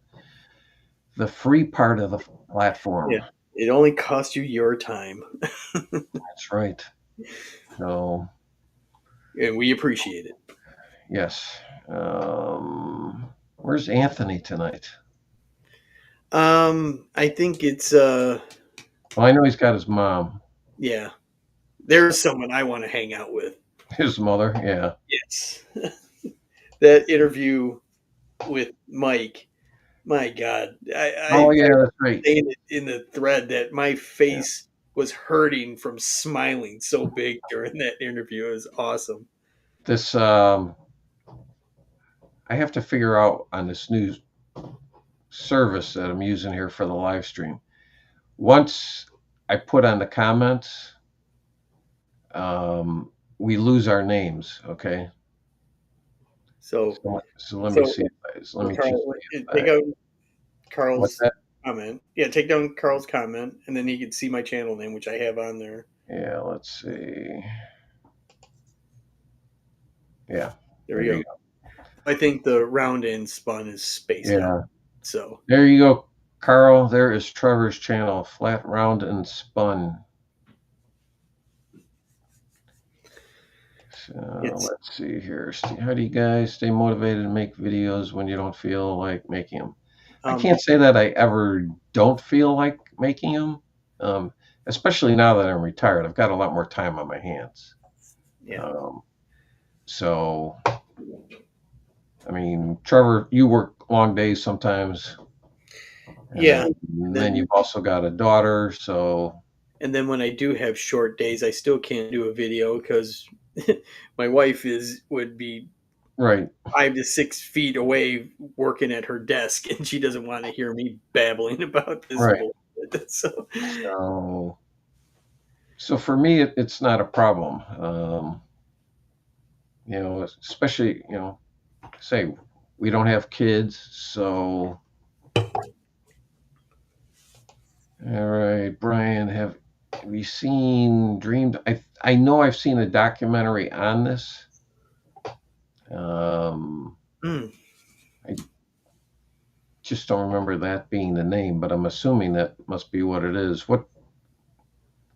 free part of the Yeah. platform. It only costs you your time, That's right. So and we appreciate it. yes. Where's Anthony tonight? I think it's Well, I know he's got his mom, yeah. There's someone I want to hang out with. his mother. Yeah. Yes. That interview with Mike. My God, Oh I yeah, was that's right. saying it in the thread that my Yeah. face was hurting from smiling so big during that interview. It was awesome. This I have to figure out on this new service that I'm using here for the live stream. once I put on the comments, um, we lose our names. Okay, So so let me so see. Let me just Carl, see if take I out what's Carl's that? comment. Yeah, take down Carl's comment, and then he can see my channel name, which I have on there. Yeah, let's see. Yeah, There we there go. you go. I think the round and spun is spaced out. Yeah, So there you go, Carl. There is Trevor's channel, flat, round, and spun. So it's let's see here. How do you guys stay motivated to make videos when you don't feel like making them? I um can't say that I ever don't feel like making them, um, especially now that I'm retired. I've got a lot more time on my hands. yeah. Um, so, I mean, Trevor, you work long days sometimes, Yeah. and then Then you've also got a daughter. So, and then when I do have short days, I still can't do a video because my wife is would be right, 5 to 6 feet away working at her desk, and she doesn't want to hear me babbling about this right. bullshit. So So for me, it's not a problem. Especially say we don't have kids, so all right, Brian, have you seen Dreamed? I know I've seen a documentary on this. Um, mm, I just don't remember that being the name, but I'm assuming that must be what it is.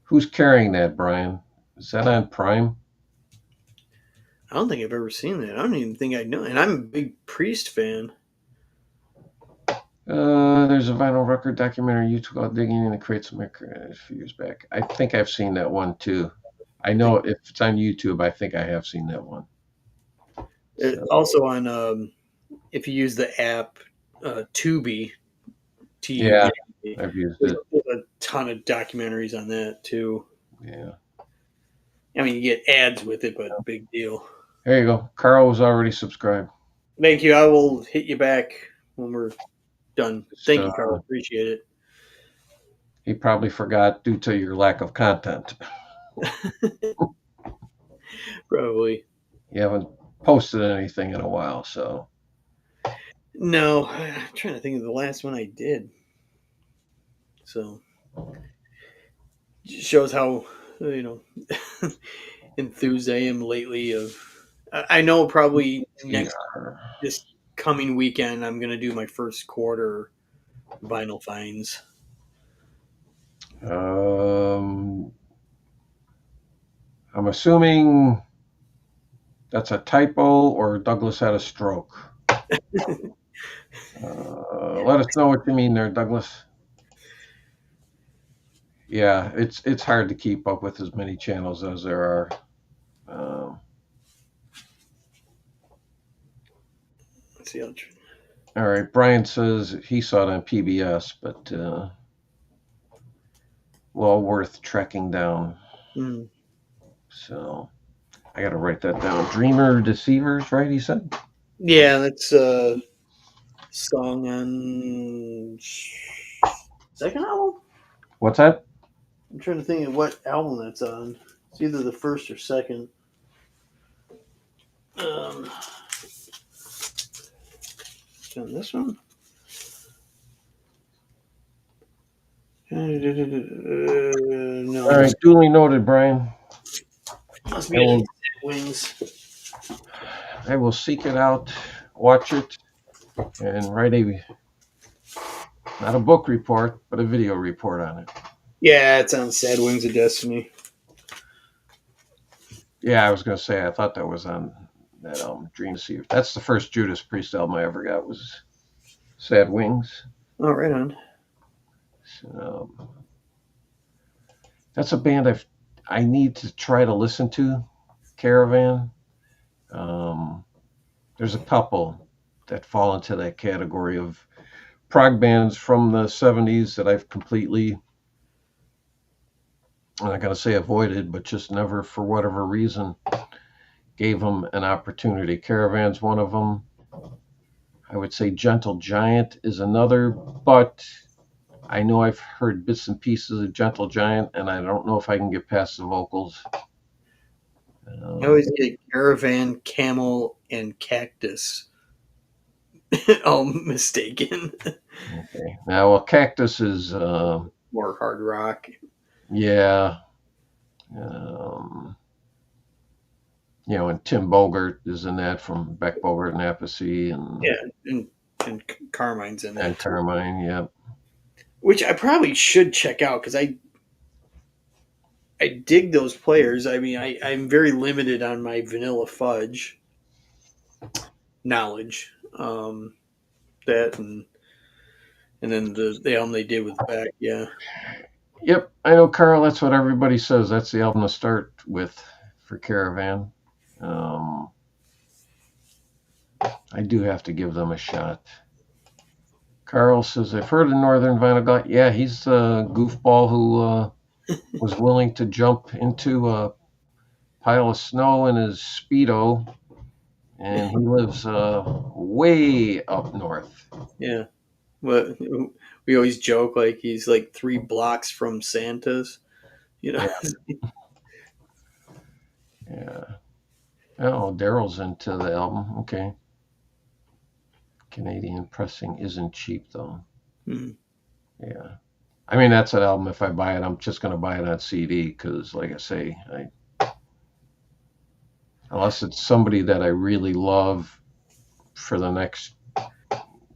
Who's carrying that, Brian? Is that on Prime? I don't think I've ever seen that. I don't even think I know. And I'm a big Priest fan. There's a vinyl record documentary on YouTube called Digging in the Crates of My Career a few years back. I think I've seen that one too. I know if it's on YouTube, I think I have seen that one. So Also on if you use the app Tubi, yeah, TUB, I've used it. there's a ton of documentaries on that too. Yeah. I mean, you get ads with it, but big deal. There you go. Carl was already subscribed. Thank you. I will hit you back when we're done. Just, Thank you, Carl. Appreciate he probably forgot due to your lack of content. it. Probably. You haven't posted anything in a while, so No, I'm trying to think of the last one I did. So shows how you know enthused I am lately. Of I know probably next TR. this coming weekend I'm gonna do my first quarter vinyl finds. Um, I'm assuming that's a typo or Douglas had a stroke. Let us know what you mean there, Douglas. Yeah, it's hard to keep up with as many channels as there are. Um, Let's see how. all right, Brian says he saw it on PBS, but well worth tracking down. Hmm. So I got to write that down. Dreamer Deceivers, right? He said. Yeah, that's a song on second album. What's that? I'm trying to think of what album that's on. It's either the first or second. Um, on this one. All No, right, duly noted, Brian. must I be on will Wings. I will seek it out, watch it, and write a not a book report, but a video report on it. Yeah, it's on Sad Wings of Destiny. Yeah, I was gonna say I thought that was on that Dream Deceiver. That's the first Judas Priest album I ever got was Sad Wings. Oh, right on. Um, that's a band I need to try to listen to. Caravan. Um, there's a couple that fall into that category of prog bands from the 70s that I've completely, I'm not going to say avoided, but just never, for whatever reason, gave them an opportunity. Caravan's one of them. I would say Gentle Giant is another, but I know I've heard bits and pieces of Gentle Giant, and I don't know if I can get past the vocals. I Um, always get Caravan, Camel, and Cactus all mistaken. okay. Now, well, Cactus is, More hard rock. yeah, um, and Tim Bogert is in that from Beck Bogert and Appice Yeah, and, and Carmine's in and that too. Carmine. Yep. Which I probably should check out because I dig those players. I mean, I'm very limited on my Vanilla Fudge knowledge. That and then the album they did with Beck. Yeah. Yep, I know, Carl. That's what everybody says. That's the album to start with for Caravan. Um, I do have to give them a shot. Carl says, I've heard of Northern Vinyl Guy. Yeah, he's the goofball who was willing to jump into a pile of snow in his Speedo, and he lives way up north. Yeah. Well, we always joke like he's like 3 blocks from Santa's. You know. Yeah, yeah. Oh, Daryl's into the album. Okay. Canadian pressing isn't cheap, though. Hmm. Yeah. I mean, that's an album. If I buy it, I'm just going to buy it on CD because, like I say, unless it's somebody that I really love for the next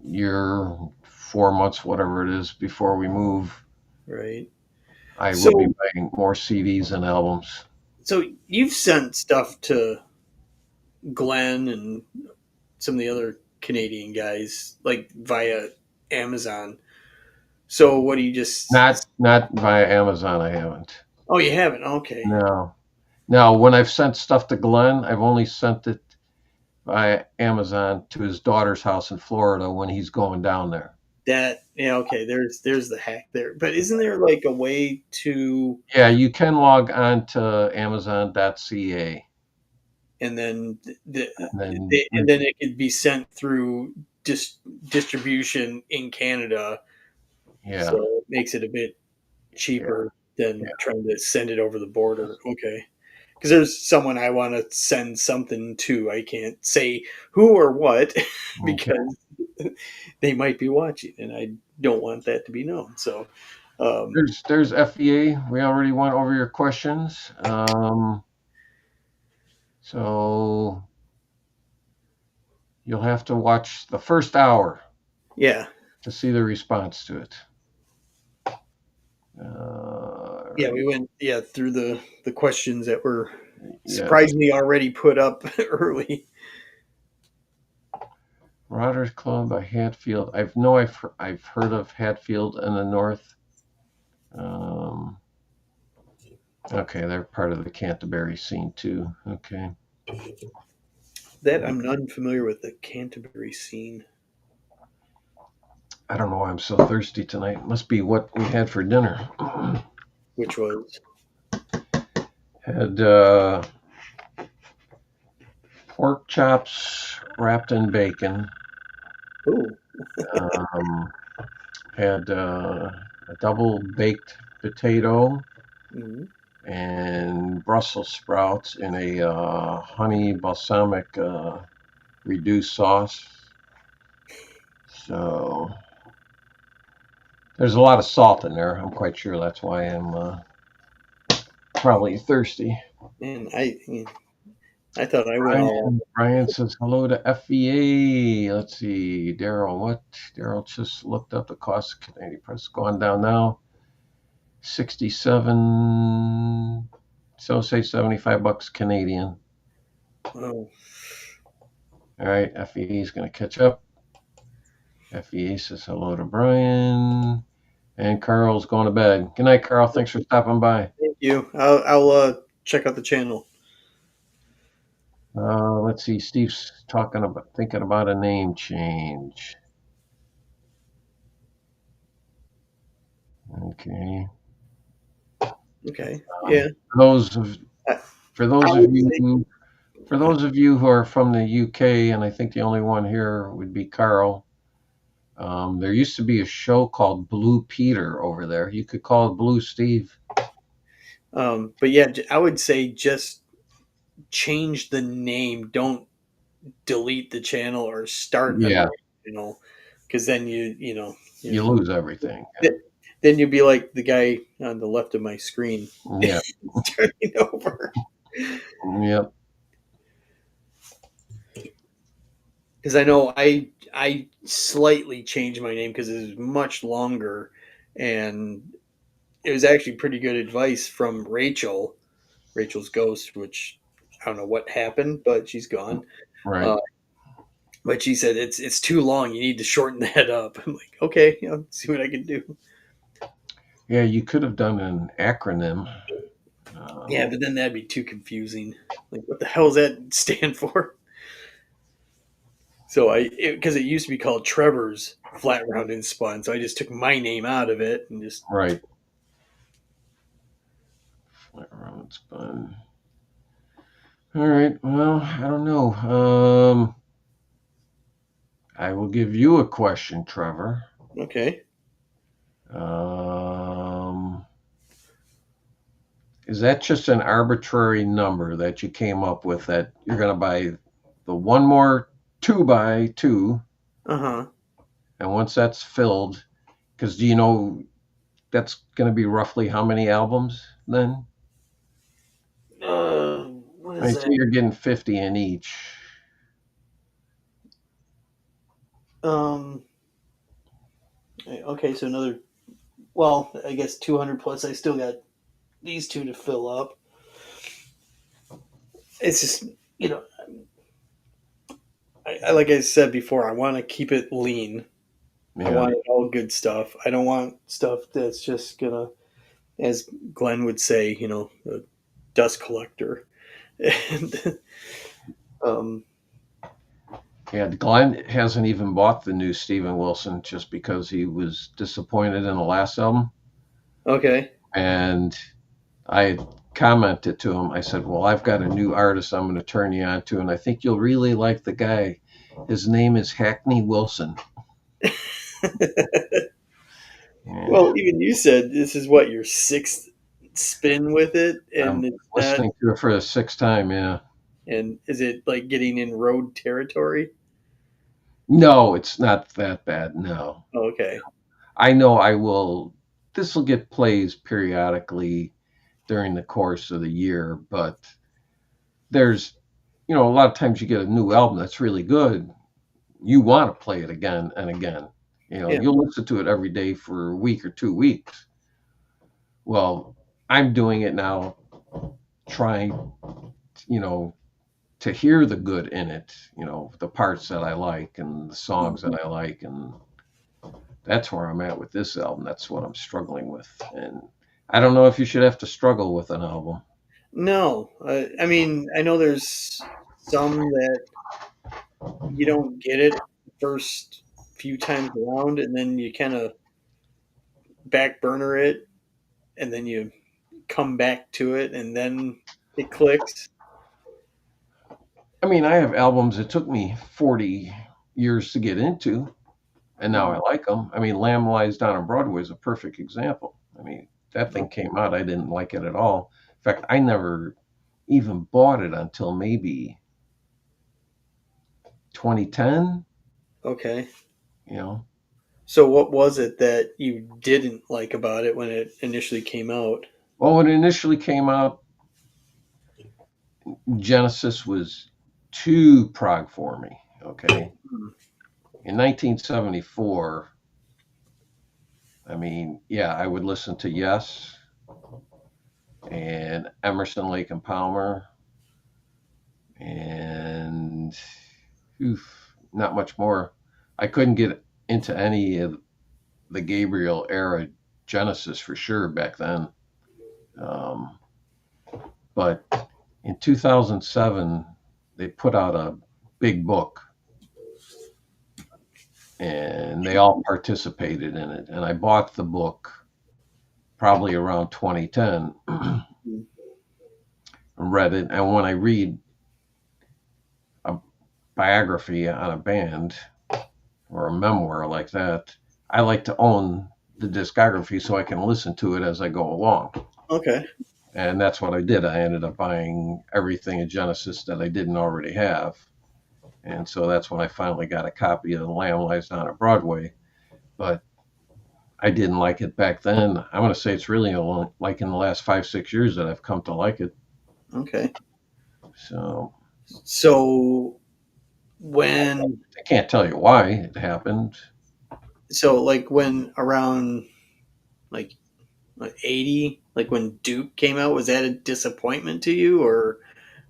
year, 4 months, whatever it is, before we move, Right. I would be So buying more CDs and albums. so you've sent stuff to Glenn and some of the other Canadian guys like via Amazon. So what do you just? Not via Amazon. I haven't. Oh, you haven't. Okay. No. Now, when I've sent stuff to Glenn, I've only sent it via Amazon to his daughter's house in Florida when he's going down there. That yeah. Okay. There's the hack there. But isn't there like a way to Yeah, you can log on to Amazon.ca and then and then and then it could be sent through distribution in Canada, so yeah, it makes it a bit yeah, cheaper than yeah. trying to send it over the border. Okay. Because there's someone I want to send something to. I can't say who or what Okay. because they might be watching, and I don't want that to be known. So, um, There's FEA. We already went over your questions. So you'll have to watch the first hour yeah, to see the response to it. All yeah, right. we went through the questions that were Yeah. surprisingly already put up early. Marauders Club by Hatfield. I've heard of Hatfield in the north. Um, okay, they're part of the Canterbury scene too. Okay. That I'm not familiar with the Canterbury scene, I don't know why I'm so thirsty tonight. Must be what we had for dinner. which was Had pork chops wrapped in bacon. oh Um, had a double baked potato mhm. and Brussels sprouts in a honey balsamic reduced sauce. So there's a lot of salt in there. I'm quite sure that's why I'm probably thirsty. Man, I thought I went all Brian says hello to FEA. Let's see, Daryl. What? Daryl just looked up the cost of Canadian price. Going down now. 67. So say $75 Canadian. oh All right, FEA is going to catch up. FEA says hello to Brian. And Carl's going to bed. Good night, Carl. Thanks for stopping by. thank you. I'll check out the channel. Let's see. Steve's thinking about a name change. Okay. Okay, Um, yeah. for those of I, for I those of would you say who who are from the UK, and I think the only one here would be Carl. There used to be a show called Blue Peter over there. You could call it Blue Steve. But yeah, I would say just change the name. Don't delete the channel or start a Yeah, new channel, because then you you know lose everything. then you'd be like the guy on the left of my screen Yeah, starting over. yeah, Because I know I slightly changed my name because it was much longer, and it was actually pretty good advice from Rachel's ghost, which I don't know what happened, but she's gone. right. Uh, but she said it's too long. You need to shorten that up. I'm like, okay, see what I can do. Yeah, you could have done an acronym. Yeah, Um, but then that'd be too confusing. Like, what the hell does that stand for? So because it used to be called Trevor's Flat Round and Spun, so I just took my name out of it and just right. Flat round spun. All right. Well, I don't know. I will give you a question, Trevor. okay. Um, is that just an arbitrary number that you came up with that you're going to buy the one more two by two, Uh huh. and once that's filled, because do you know that's going to be roughly how many albums then? What I is mean, so that? you're getting 50 in each. Um. Okay, so another. Well, I guess 200 plus. I still got these two to fill up. It's just you know, I like I said before, I want to keep it lean. I Yeah. want it all good stuff. I don't want stuff that's just gonna, as Glenn would say, a dust collector. And um, Yeah, Glenn hasn't even bought the new Steven Wilson just because he was disappointed in the last album. okay. And I commented to him, I said, well, I've got a new artist I'm going to turn you on to, and I think you'll really like the guy. His name is Hackney Wilson. And Well, even you said this is what your sixth spin with it, I'm and it's not. listening to it for the sixth time. Yeah. And is it like getting in road territory? No, it's not that bad. No. Oh, okay. I know I will, this will get plays periodically during the course of the year, but there's, a lot of times you get a new album that's really good. You want to play it again and again. Yeah. You'll listen to it every day for a week or 2 weeks. Well, I'm doing it now, trying, you know, to hear the good in it, the parts that I like and the songs that I like. And that's where I'm at with this album. That's what I'm struggling with. And I don't know if you should have to struggle with an album. No, I mean I know there's some that you don't get it the first few times around, and then you kind of back burner it, and then you come back to it, and then it clicks. I mean, I have albums that took me 40 years to get into, and now I Mm, like them. I mean, Lamb Lies Down on Broadway is a perfect example. I mean, that thing no, came out, I didn't like it at all. In fact, I never even bought it until maybe 2010, okay. you know. So what was it that you didn't like about it when it initially came out? Well, when it initially came out, Genesis was too prog for me, okay? Hmm, In 1974, I mean, yeah, I would listen to Yes and Emerson, Lake and Palmer and not much more. I couldn't get into any of the Gabriel era Genesis for sure back then. Um, but in 2007, they put out a big book and they all participated in it. And I bought the book probably around 2010 and hmm. read it. And when I read a biography on a band, or a memoir like that, I like to own the discography so I can listen to it as I go along. Okay. And that's what I did. I ended up buying everything in Genesis that I didn't already have. And so that's when I finally got a copy of The Lamb Lies Down at Broadway. But I didn't like it back then. I'm going to say it's really like in the last 5, 6 years that I've come to like it. Okay. So So when I can't tell you why it happened. like when around like 80, like when Duke came out, was that a disappointment to you, or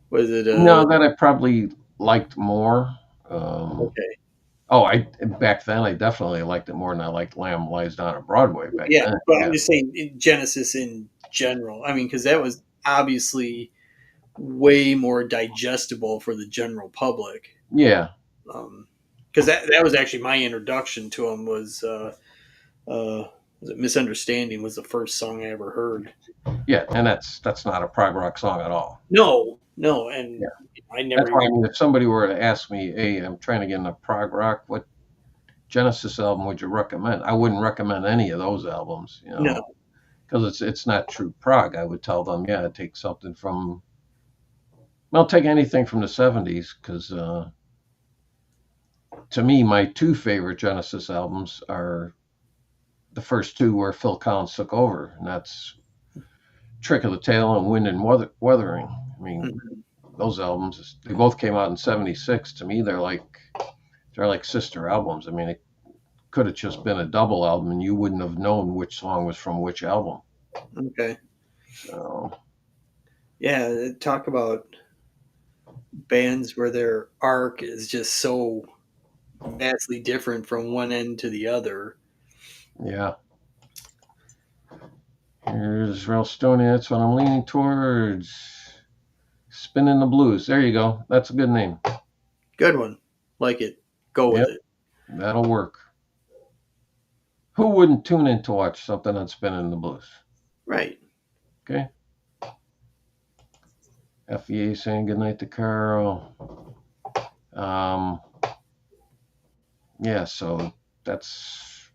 was it a No, that I probably liked more. Um, okay? oh, I back then I definitely liked it more than I liked Lamb Lies Down at Broadway back Yeah, then. but I'm Yeah, just saying Genesis in general. I mean, because that was obviously way more digestible for the general public. yeah, Because that was actually my introduction to him uh, was it Misunderstanding was the first song I ever heard. yeah, and that's not a prog rock song at all. No, no, and Yeah, I never that's why even I mean, if somebody were to ask me, "Hey, I'm trying to get into prog rock, what Genesis album would you recommend?" I wouldn't recommend any of those albums, no. because it's not true prog. I would tell them, yeah, take something from, well, take anything from the '70s, because to me, my two favorite Genesis albums are the first two where Phil Collins took over, and that's Trick of the Tail and Wind and Weathering. I mean, Mhm. those albums, they both came out in '76. To me, they're like sister albums. I mean, it could have just been a double album, and you wouldn't have known which song was from which album. Okay, So yeah. Talk about bands where their arc is just so vastly different from one end to the other. yeah, here's Real Stony. That's what I'm leaning towards. Spinning the Blues. There you go. That's a good name. Good one, like it. Go with Yep, it. that'll work. Who wouldn't tune in to watch something on Spinning the Blues? Right. Okay. FEA saying goodnight to Carl. Um, yeah, so that's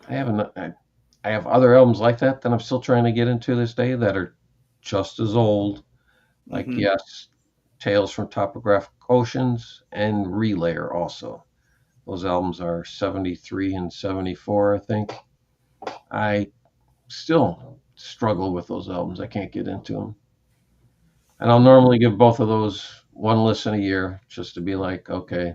I haven't I have other albums like that that I'm still trying to get into this day that are just as old. Like Hmm. yes, Tales from Topographic Oceans and Relayer also. Those albums are 73 and 74, I think. I still struggle with those albums. I can't get into them. And I'll normally give both of those one listen a year just to be like, okay,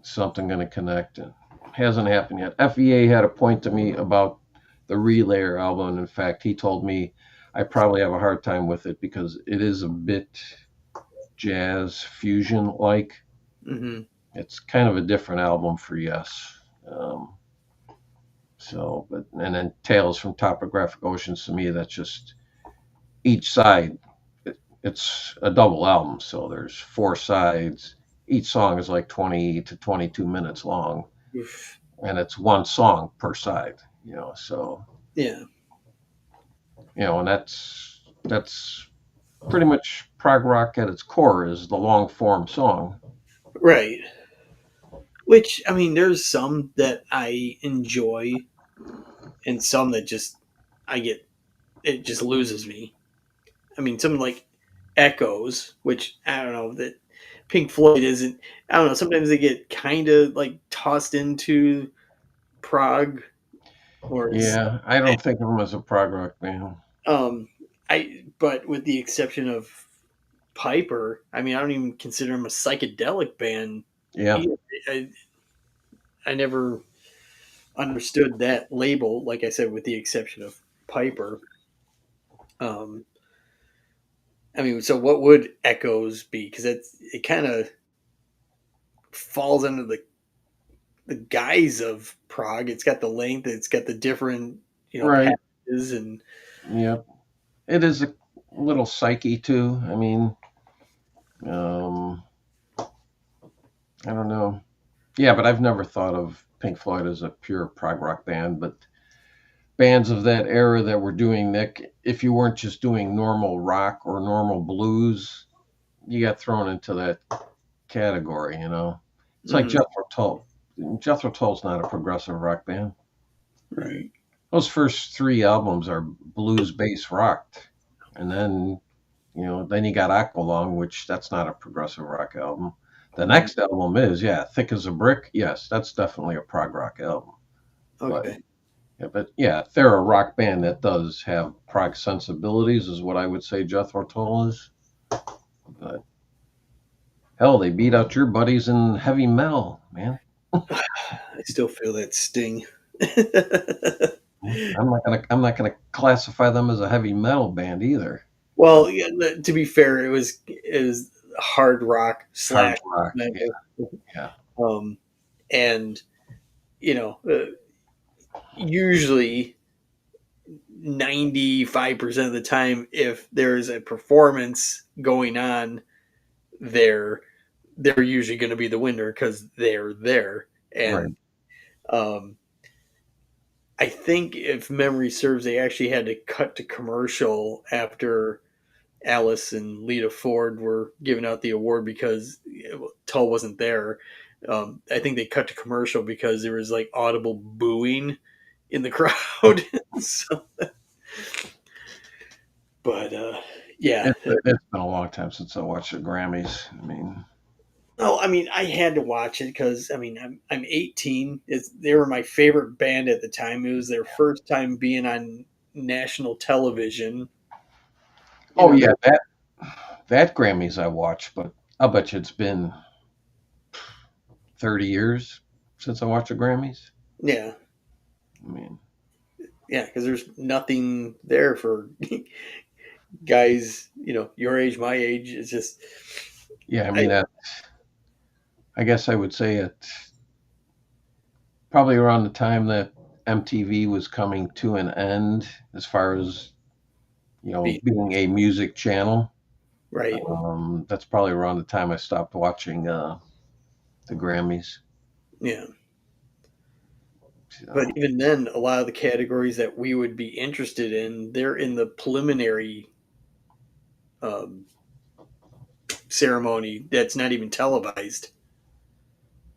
something going to connect. It hasn't happened yet. FEA had a point to me about the Relayer album. In fact, he told me I probably have a hard time with it because it is a bit jazz fusion like. Hmm. It's kind of a different album for Yes. Um, but and then Tales from Topographic Oceans to me, that's just each side. It's a double album, so there's 4 sides. Each song is like 20 to 22 minutes long, and it's one song per side. So Yeah. and that's pretty much prog rock at its core is the long form song. Right. Which I mean, there's some that I enjoy, and some that just I get it just loses me. I mean, something like Echoes, which I don't know that Pink Floyd isn't. I don't know. Sometimes they get kind of like tossed into prog, or it's Yeah, I don't think of them as a prog rock band. um. But with the exception of Piper, I mean, I don't even consider them a psychedelic band. Yeah, Either. I, I never understood that label. Like I said, with the exception of Piper. Um, I mean, so what would Echoes be? Because it kind of falls under the guise of Prague. It's got the length, it's got the different right. passages, and Yep. It is a little psyche too. I mean, um, I don't know. Yeah, but I've never thought of Pink Floyd as a pure prog rock band. But bands of that era that were doing that, if you weren't just doing normal rock or normal blues, you got thrown into that category. You know, it's like Hmm. Jethro Tull. Jethro Tull's not a progressive rock band. Right. Those first three albums are blues bass rocked, and then then you got Aqualung, which that's not a progressive rock album. The Hmm. next album is, yeah, Thick as a Brick. Yes, that's definitely a prog rock album. But Okay. yeah, if they're a rock band that does have prog sensibilities, is what I would say Jethro Tull is. But hell, they beat out your buddies in heavy metal, man. I still feel that sting. I'm not gonna classify them as a heavy metal band either. But Well, yeah, to be fair, it was hard rock hard slash rock, yeah, metal, yeah, um, and you know, usually 95% of the time, if there's a performance going on, they're they're usually going to be the winner because they're there. right. And um, I think if memory serves, they actually had to cut to commercial after Alice and Lita Ford were giving out the award because Tull wasn't there. I think they cut to commercial because there was like audible booing in the crowd. So, but yeah. It's been a long time since I watched the Grammys. I mean, Oh, I mean, I had to watch it because I mean, I'm 18. They were my favorite band at the time. It was their first time being on national television. You oh know, yeah, they that Grammys I watched, but I'll bet you it's been 30 years since I watched the Grammys. yeah, I mean, yeah, because there's nothing there for guys, your age, my age. It's just, yeah, I I mean, I guess I would say it probably around the time that MTV was coming to an end as far as, be being a music channel. right. That's probably around the time I stopped watching the Grammys. Yeah. But So, even then, a lot of the categories that we would be interested in, they're in the preliminary um, ceremony that's not even televised.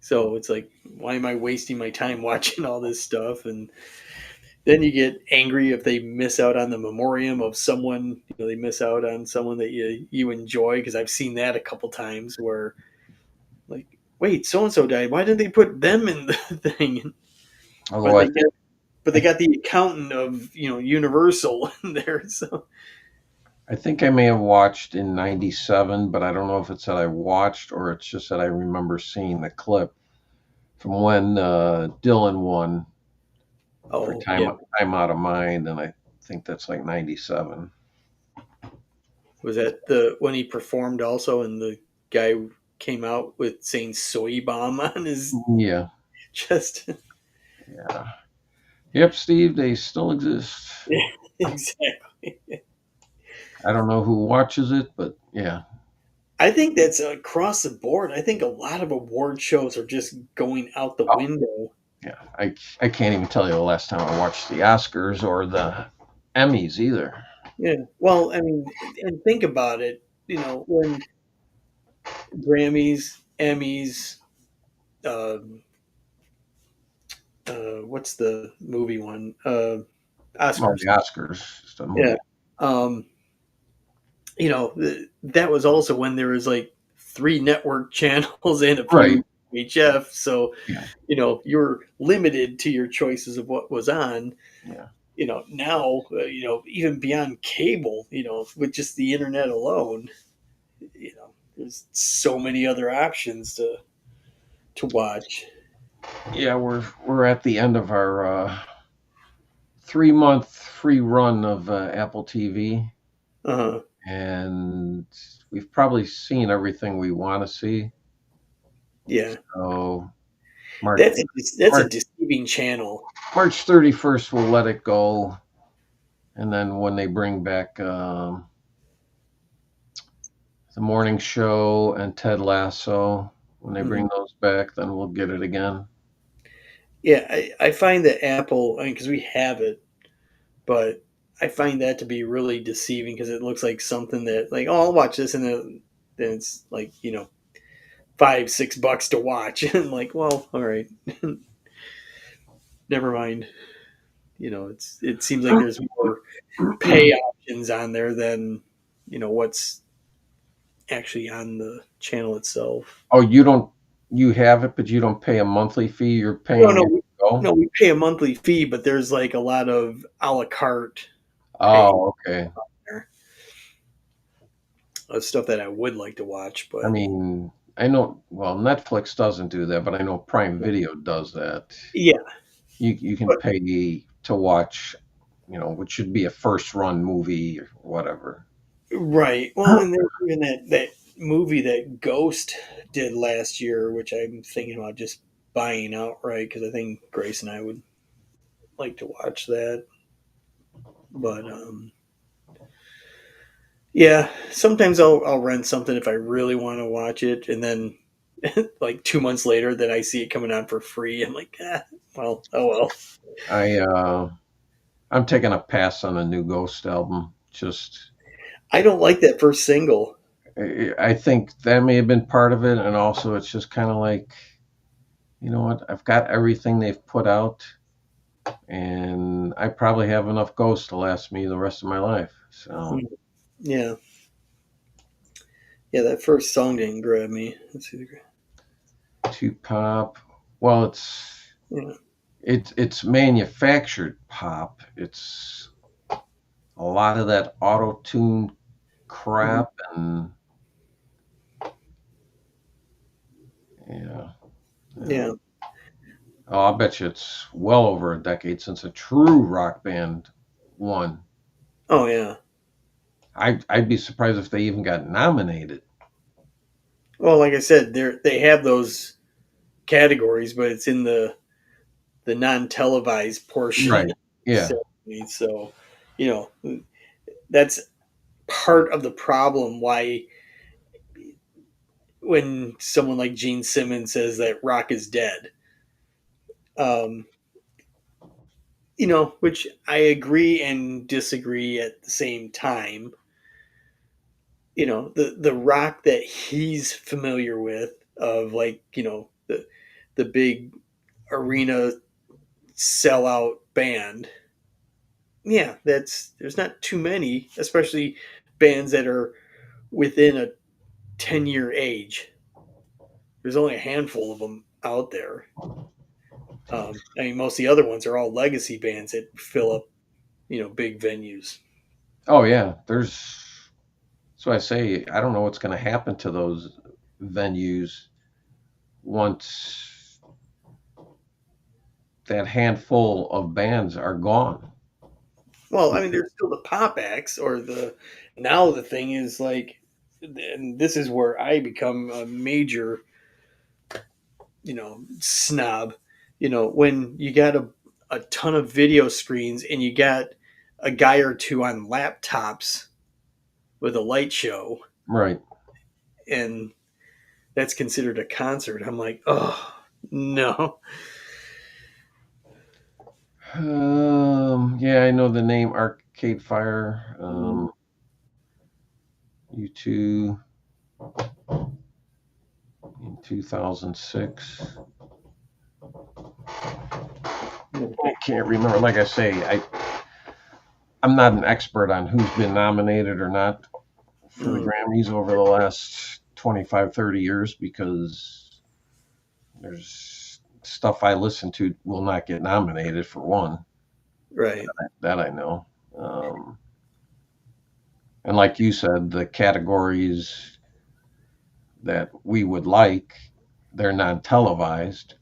So it's like, why am I wasting my time watching all this stuff? And then you get angry if they miss out on the memoriam of someone. They miss out on someone that you enjoy because I've seen that a couple times where like, wait, so and so died. Why didn't they put them in the thing? But although they get, but they I, got the accountant of Universal in there. So I think I may have watched in '97, but I don't know if it's that I watched or it's just that I remember seeing the clip from when Dylan won for oh yeah, Time Out of Mind, and I think that's like '97. was that the when he performed also, and the guy came out with saying "soy bomb" on his Yeah, chest? yeah. Yep, Steve, they still exist. Yeah, exactly. I don't know who watches it, but yeah, I think that's across the board. I think a lot of award shows are just going out the oh, window. yeah. I can't even tell you the last time I watched the Oscars or the Emmys either. Yeah. Well, I mean, and think about it. When Grammys, Emmys, um, what's the movie one? Well, Oscars. the Oscars, it's a Yeah. movie, Um, that was also when there was like three network channels and a right? few HF. So, Yeah, you're limited to your choices of what was on. yeah, Now, even beyond cable, with just the internet alone, there's so many other options to watch. yeah. We're at the end of our 3 month free run of Apple TV, Uh, and we've probably seen everything we want to see. yeah, So March that's a March deceiving channel. March 31st, we'll let it go, and then when they bring back the morning show and Ted Lasso, when they Mhm. bring those back, then we'll get it again. Yeah, I find that Apple, I mean, because we have it, but I find that to be really deceiving because it looks like something that, like, oh, I'll watch this, and then it's like, $5-6 to watch. And like, well, all right, never mind. It seems like there's more pay options on there than what's actually on the channel itself. Oh, you don't, you have it, but you don't pay a monthly fee. You're No, paying no, as you go. no, we pay a monthly fee, but there's like a lot of a la carte pay Oh, okay. there of stuff that I would like to watch, I but mean, I know, well, Netflix doesn't do that, but I know Prime Video does that. yeah, You can but pay to watch, which should be a first run movie or whatever. right. Well, and there's even that movie that Ghost did last year, which I'm thinking about just buying outright because I think Grace and I would like to watch that. But yeah, sometimes I'll rent something if I really want to watch it, and then like 2 months later, then I see it coming on for free. I'm like, well, oh well. I I'm taking a pass on a new Ghost album. Just I don't like that first single. I think that may have been part of it, and also it's just kind of like, you know what? I've got everything they've put out, and I probably have enough Ghost to last me the rest of my life. So, Mm, yeah, yeah, that first song didn't grab me. Let's see. to pop, well, Yeah. it's manufactured pop. It's a lot of that auto tune Mhm. crap, and yeah. Yeah. Oh, I'll bet you it's well over a decade since a true rock band won. Oh yeah. I'd be surprised if they even got nominated. Well, like I said, they have those categories, but it's in the non televised portion. Right. Yeah. So, so you know that's part of the problem. Why when someone like Gene Simmons says that rock is dead, um, which I agree and disagree at the same time. The rock that he's familiar with of like the big arena sellout band. Yeah, there's not too many, especially bands that are within a 10-year age. There's only a handful of them out there. I mean, most of the other ones are all legacy bands that fill up, big venues. Oh yeah. So I say I don't know what's going to happen to those venues once that handful of bands are gone. Well, I mean, there's still the pop acts, or now the thing is like, and this is where I become a major, snob. When you got a ton of video screens and you got a guy or two on laptops with a light show, Right. and that's considered a concert. I'm like, oh no. Yeah, I know the name Arcade Fire. Mm, U2 in 2006. I can't remember. Like I say, I'm not an expert on who's been nominated or not for the mm, Grammys over the last 25, 30 years because there's stuff I listen to will not get nominated for one. right. That I know. Um, and like you said, the categories that we would like, they're non televised.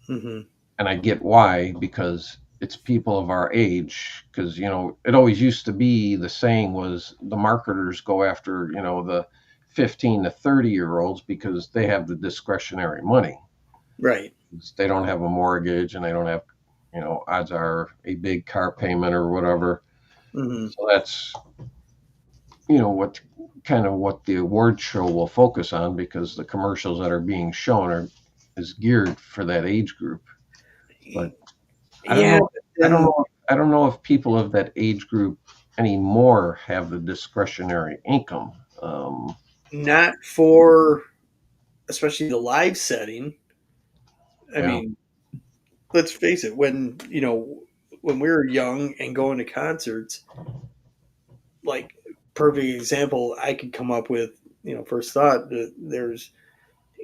Hmm. And I get why, because it's people of our age. Because, it always used to be the saying was the marketers go after, the 15 to 30-year olds because they have the discretionary money. Right. They don't have a mortgage and they don't have, odds are a big car payment or whatever. Hmm. So that's, what kind of what the award show will focus on because the commercials that are being shown are is geared for that age group. But I don't Yeah, know. but I don't then know. I don't know if people of that age group anymore have the discretionary income. not for especially the live setting. I Yeah. mean, let's face it, when we were young and going to concerts, like perfect example I could come up with, first thought, there's,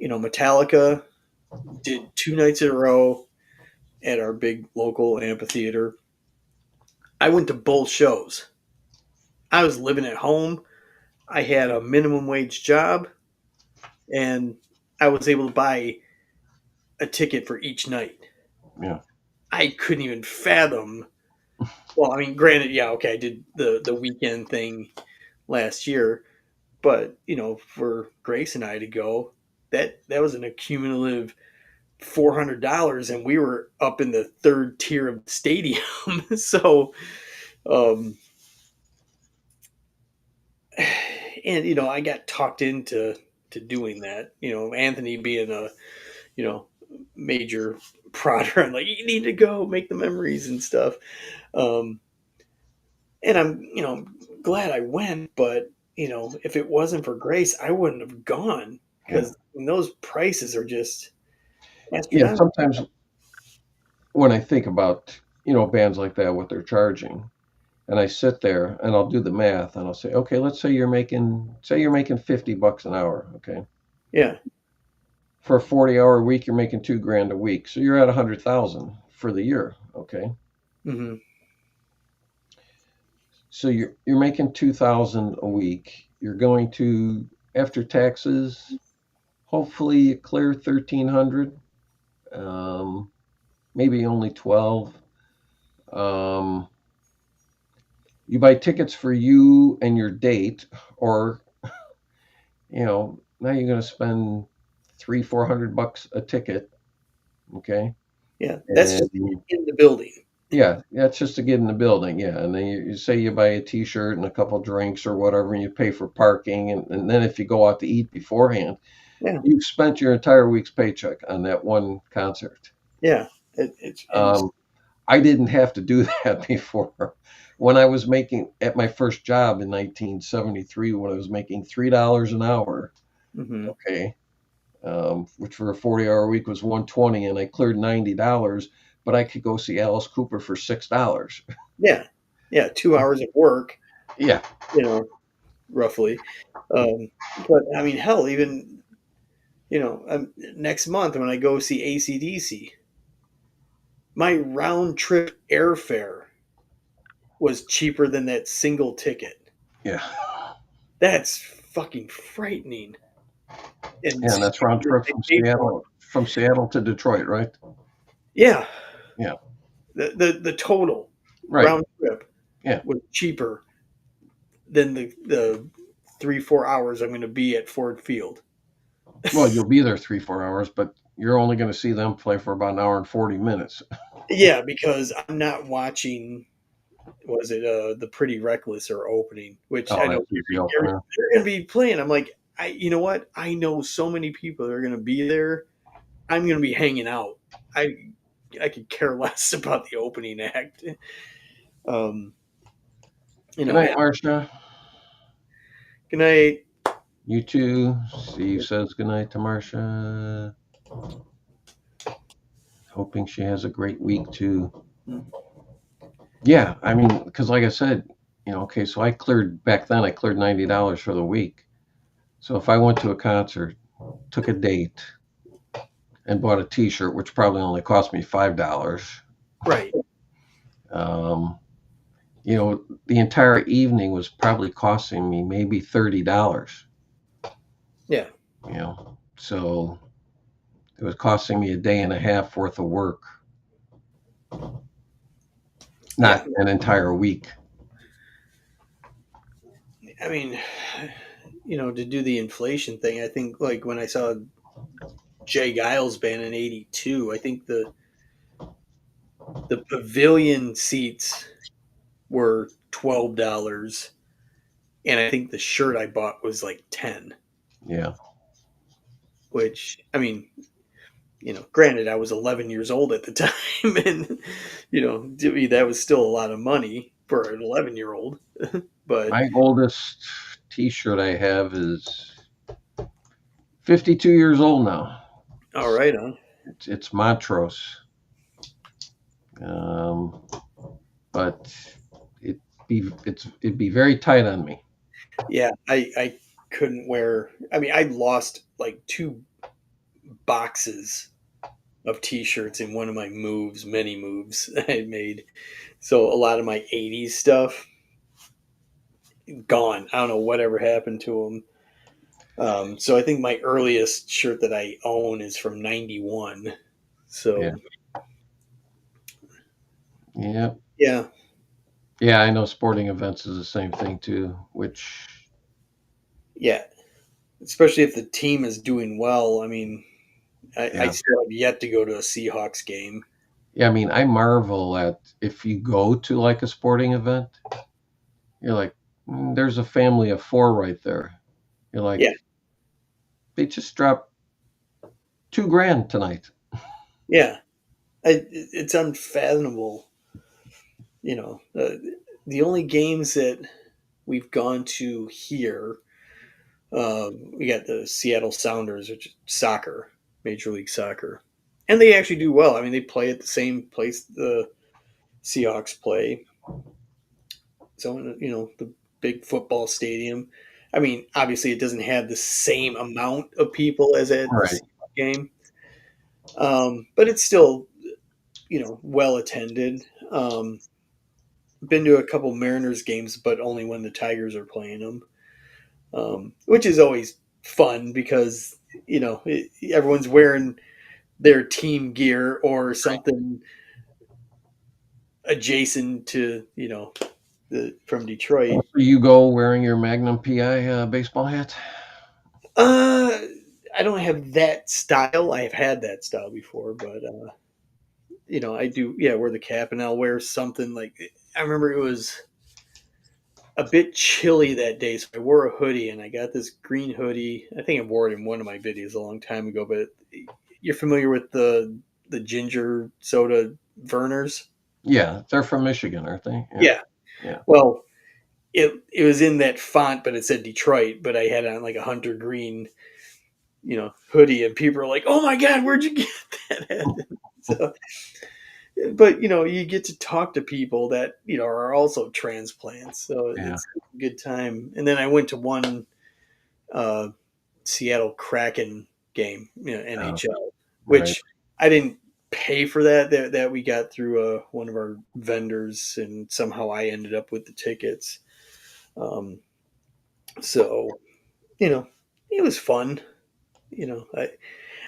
Metallica did 2 nights in a row at our big local amphitheater. I went to both shows. I was living at home. I had a minimum wage job, and I was able to buy a ticket for each night. Yeah. I couldn't even fathom. Well, I mean, granted, yeah, okay, I did the weekend thing last year, but for Grace and I to go, that was an accumulative $400, and we were up in the third tier of the stadium. So, um, and I got talked into doing that. Anthony being a you know major prodder, I'm like, you need to go make the memories and stuff. Um, and I'm glad I went, but if it wasn't for Grace, I wouldn't have gone Yeah. because those prices are just Yeah. astronomical. Sometimes when I think about, bands like that, what they're charging, and I sit there and I'll do the math and I'll say, okay, let's say you're making $50 an hour. Okay. Yeah. For a 40-hour week, you're making 2 grand a week. So you're at 100,000 for the year. Okay. Hmm. So you're making 2,000 a week. You're going to, after taxes, hopefully you clear 1,300, maybe only 12. Um, you buy tickets for you and your date, or now you're going to spend 300-400 bucks a ticket. Okay. Yeah, that's And just in the building. yeah, that's just to get in the building. Yeah. And then you say you buy a t-shirt and a couple drinks or whatever, and you pay for parking. And then if you go out to eat beforehand, Yeah, you've spent your entire week's paycheck on that one concert. yeah. It's and Um, I didn't have to do that before. When I was making at my first job in 1973, when I was making $3 an hour, hmm okay, which for a 40-hour week was 120, and I cleared $90, but I could go see Alice Cooper for $6. yeah, yeah. 2 hours of work, Yeah, you know, roughly. But I mean, hell, even next month when I go see ACDC, my round trip airfare was cheaper than that single ticket. yeah, That's fucking frightening. And yeah. And that's round trip they paid for it. From Seattle to Detroit, right? Yeah, Yeah, the total right. round trip Yeah. was cheaper than the 3-4 hours I'm going to be at Ford Field. Well, you'll be there 3-4 hours, but you're only going to see them play for about an hour and 40 minutes. Yeah, because I'm not watching. Was it the Pretty Reckless or opening? Which I Oh, know that's the opener. they're going to be playing. I'm like, you know what? I know so many people that are going to be there. I'm going to be hanging out. I I could care less about the opening act. Um, Good night, yeah. Marcia. Good night. You too. Steve says good night to Marcia. Hoping she has a great week too. Yeah, I mean, because like I said, okay, so I cleared $90 for the week. So if I went to a concert, took a date, and bought a T-shirt, which probably only cost me $5, Right. um, the entire evening was probably costing me maybe $30. Yeah. So it was costing me a day and a half worth of work, Yeah. not an entire week. I mean, to do the inflation thing, I think like when I saw Jay Giles band in '82, I think the pavilion seats were $12, and I think the shirt I bought was like 10. Yeah, Which I mean, granted, I was 11 years old at the time, and to me that was still a lot of money for an 11-year-old. But my oldest T-shirt I have is 52 years old now. All right, huh? It's Montrose, um, but it'd be very tight on me. Yeah, I couldn't wear. I mean, I lost like two boxes of T-shirts in one of my moves, many moves I had made. So a lot of my '80s stuff gone. I don't know whatever happened to them. So I think my earliest shirt that I own is from '91. Yeah, So yeah, yeah, yeah. I know sporting events is the same thing too. Which, yeah. Especially if the team is doing well. I mean, I yeah, still have yet to go to a Seahawks game. yeah. I mean, I marvel at if you go to like a sporting event, you're like, there's a family of four right there. You're like, Yeah, they just dropped 2 grand tonight. yeah. It's unfathomable. You know, the only games that we've gone to here, we got the Seattle Sounders, which is soccer, Major League Soccer, and they actually do well. I mean, they play at the same place the Seahawks play, so the big football stadium. I mean, obviously, it doesn't have the same amount of people as at a Right. Seahawks game, but it's still well attended. Been to a couple Mariners games, but only when the Tigers are playing them, which is always fun because everyone's wearing their team gear or something adjacent to the from So Detroit. you go wearing your Magnum PI baseball hat? Uh, I don't have that style. I have had that style before, but I do. Yeah, wear the cap, and I'll wear something like. I remember it was a bit chilly that day, so I wore a hoodie, and I got this green hoodie. I think I wore it in one of my videos a long time ago. But you're familiar with the ginger soda Vernors? Yeah, they're from Michigan, aren't they? Yeah, Yeah. yeah. Well, it was in that font, but it said Detroit. But I had on like a hunter green, hoodie, and people were like, "Oh my god, where'd you get that at?" So, but you get to talk to people that are also transplants, so Yeah. it's a good time. And then I went to one uh, Seattle Kraken game, Oh, NHL, right. which I didn't pay for that we got through one of our vendors, and somehow I ended up with the tickets. Um, so it was fun.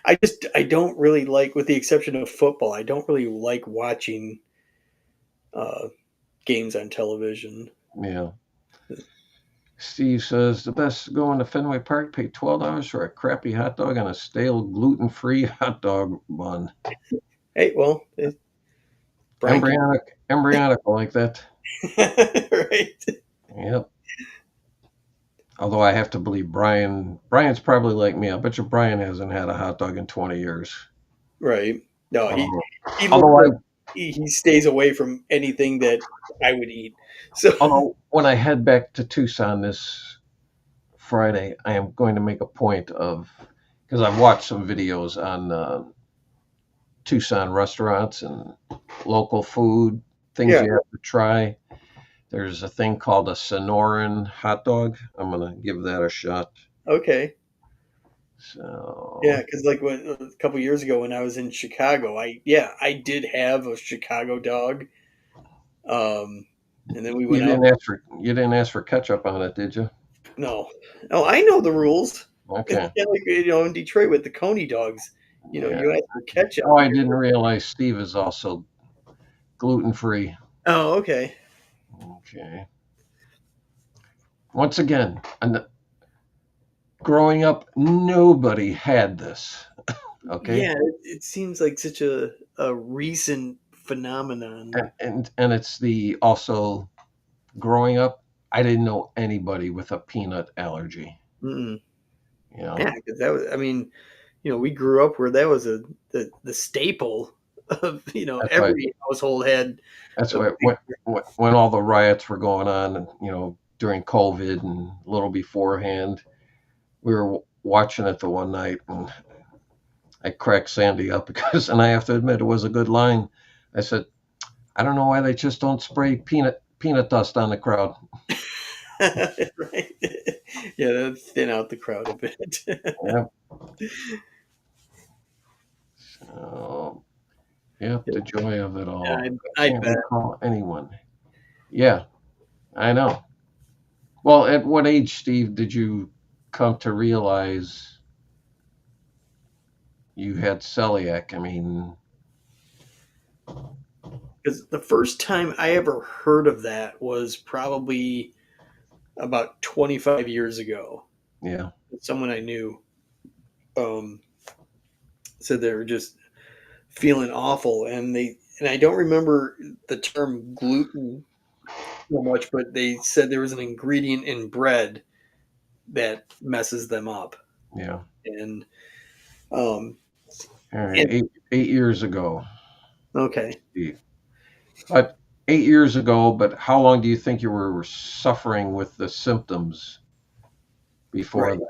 I don't really like, with the exception of football, I don't really like watching uh, games on television. Yeah. Steve says the best going to Fenway Park, pay $12 for a crappy hot dog and a stale gluten-free hot dog bun. Hey, well, Brian can Embryonic like that. right, Yep. Although I have to believe Brian's probably like me. I bet you Brian hasn't had a hot dog in 20 years. right. No, he Although, he looks although I like he stays away from anything that I would eat. So although when I head back to Tucson this Friday, I am going to make a point of, because I've watched some videos on Tucson restaurants and local food, things yeah, you have to try. There's a thing called a Sonoran hot dog. I'm gonna give that a shot. okay, yeah, So because like when a couple years ago when I was in Chicago, I did have a Chicago dog, um, and then we you went out. didn't ask for you didn't ask for ketchup on it, did you? No, no, I know the rules. It's Okay. kind of like in Detroit with the Coney dogs. Yeah. You ask for ketchup. Oh, I didn't realize Steve is also gluten free. Oh, okay. Okay. Once again, growing up, nobody had this. Okay. Yeah, it seems like such a recent phenomenon. And it's the also growing up, I didn't know anybody with a peanut allergy. Mm-mm. You know, Yeah, because that was. I mean, we grew up where that was the staple of that's why every household had that's a why big. when all the riots were going on, and during COVID and a little beforehand, we were watching it the one night, and I cracked Sandy up because, and I have to admit, it was a good line. I said, I don't know why they just don't spray peanut dust on the crowd. Right. Yeah, that thin out the crowd a bit. Yeah. So, yep, the joy of it all. I I can't bet. recall anyone. Yeah, I know. Well, at what age, Steve, did you come to realize you had celiac? I mean, Because the first time I ever heard of that was probably about 25 years ago. yeah, Someone I knew um, said they were just feeling awful, and I don't remember the term gluten so much, but they said there was an ingredient in bread that messes them up, yeah. and um, All right, and 8 years ago, okay, Steve. But 8 years ago, but how long do you think you were suffering with the symptoms before right. that?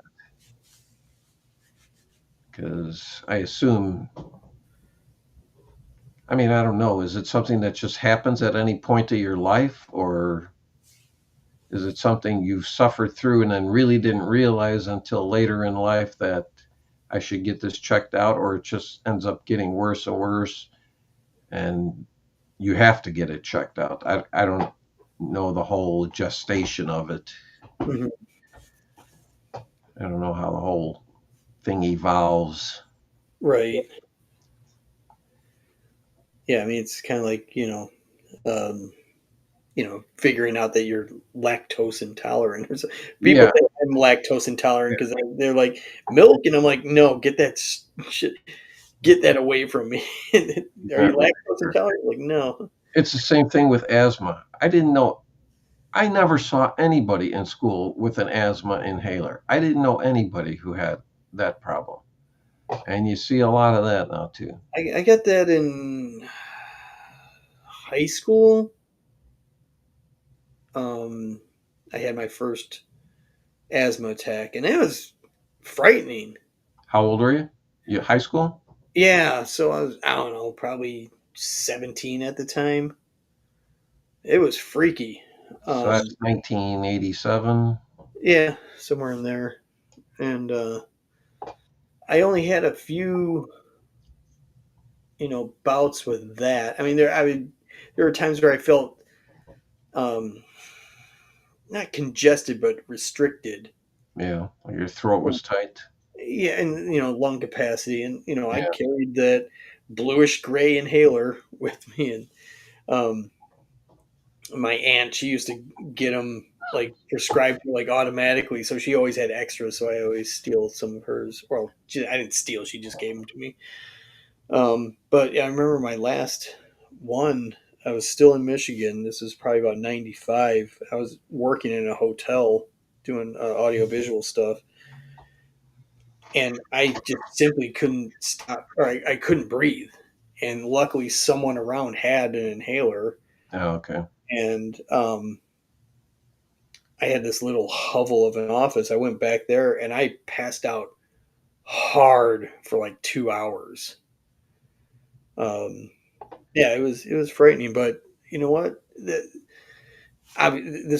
Because I assume, I mean, I don't know, is it something that just happens at any point of your life, or is it something you've suffered through and then really didn't realize until later in life that I should get this checked out, or it just ends up getting worse and worse and you have to get it checked out? I don't know the whole gestation of it. Mhm. I don't know how the whole thing evolves. Right. Yeah, I mean it's kind of like figuring out that you're lactose intolerant. Or so. People Yeah, think I'm lactose intolerant because they're like milk, and I'm like, no, get that shit, get that away from me. Are yeah. you lactose intolerant? Like, no. It's the same thing with asthma. I didn't know. I never saw anybody in school with an asthma inhaler. I didn't know anybody who had that problem. And you see a lot of that now too. I got that in high school. Um, I had my first asthma attack, and it was frightening. How old are you? You high school? Yeah, so I don't know, probably 17 at the time. It was freaky. So Um, that's 1987. yeah, somewhere in there. And I only had a few, bouts with that. I mean, there were times where I felt um, not congested but restricted. Yeah, your throat was tight. Yeah, and lung capacity, and I Yeah. carried that bluish gray inhaler with me, and um, my aunt, she used to get them like prescribed like automatically, so she always had extras. So I always steal some of hers. Well, I didn't steal; she just gave them to me. But yeah, I remember my last one. I was still in Michigan. This was probably about '95. I was working in a hotel doing audiovisual stuff, and I just simply couldn't stop, or I couldn't breathe. And luckily, someone around had an inhaler, Oh, okay. and I had this little hovel of an office. I went back there and I passed out hard for like 2 hours. Um, yeah, it was frightening, but you know what? This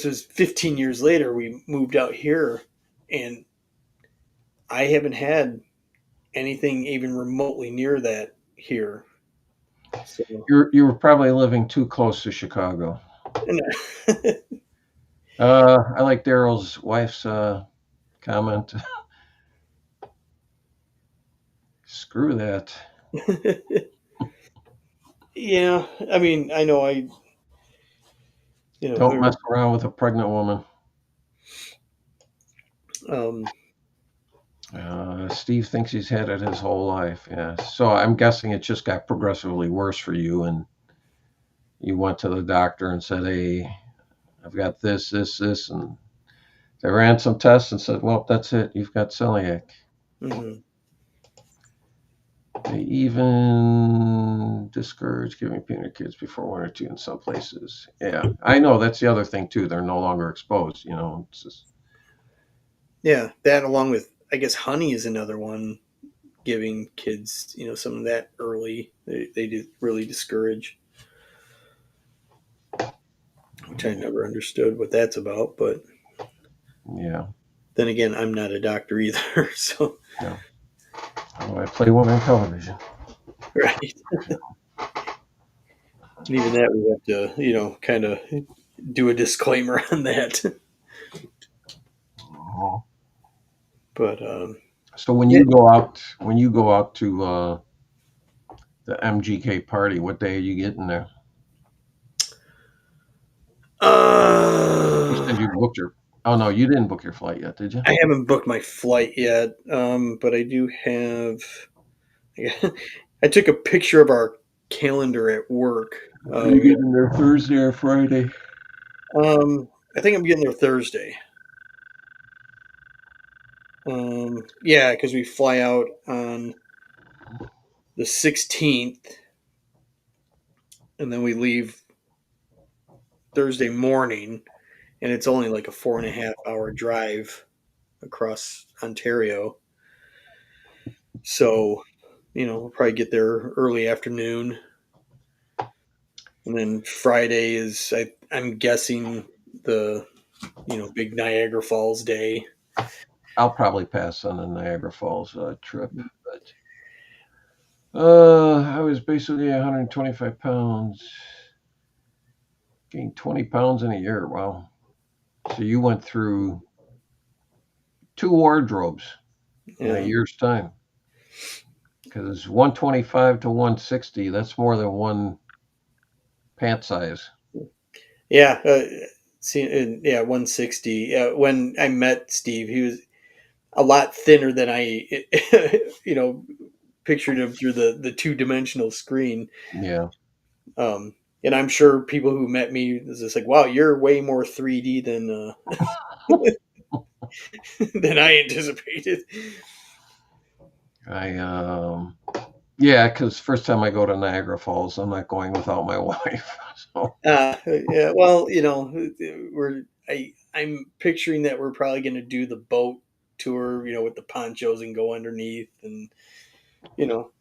was 15 years later. We moved out here, and I haven't had anything even remotely near that here. So, You were probably living too close to Chicago. and, I like Daryl's wife's comment. Screw that. yeah, I mean, I know Don't there, mess around with a pregnant woman. um, Steve thinks he's had it his whole life. Yeah. So I'm guessing it just got progressively worse for you, and you went to the doctor and said, "Hey, I've got this," and they ran some tests and said, "Well, that's it. You've got celiac." mhm, They even discourage giving peanut kids before 1 or 2 in some places. Yeah, I know that's the other thing too. They're no longer exposed. It's just yeah, that along with I guess honey is another one. Giving kids, some of that early, they did really discourage, which I never understood what that's about. But Yeah. then again, I'm not a doctor either. So, No. Oh, I play one on television. right. And even that, we have to, kind of do a disclaimer on that. Oh. But So yeah, when you go out to the MGK party, what day are you getting there? You uh, said you booked your. Oh no, you didn't book your flight yet, did you? I haven't booked my flight yet, but I do have. I took a picture of our calendar at work. Are you getting there Thursday or Friday? I think I'm getting there Thursday. Yeah, because we fly out on the 16th, and then we leave Thursday morning, and it's only like a 4.5 hour drive across Ontario. So, we'll probably get there early afternoon, and then Friday is I'm guessing the big Niagara Falls day. I'll probably pass on the Niagara Falls trip, but I was basically 125 pounds, gained 20 pounds in a year. Wow. So you went through two wardrobes in a Yeah, year's time. Because 125 to 160, that's more than one pant size. yeah. Yeah, 160. When I met Steve, he was a lot thinner than I, you know, pictured him through the two dimensional screen. Yeah. Um, and I'm sure people who met me is just like, wow, you're way more 3D than than I anticipated. I yeah, because first time I go to Niagara Falls, I'm not going without my wife. So Yeah, well, I'm picturing that we're probably going to do the boat tour, with the ponchos and go underneath, and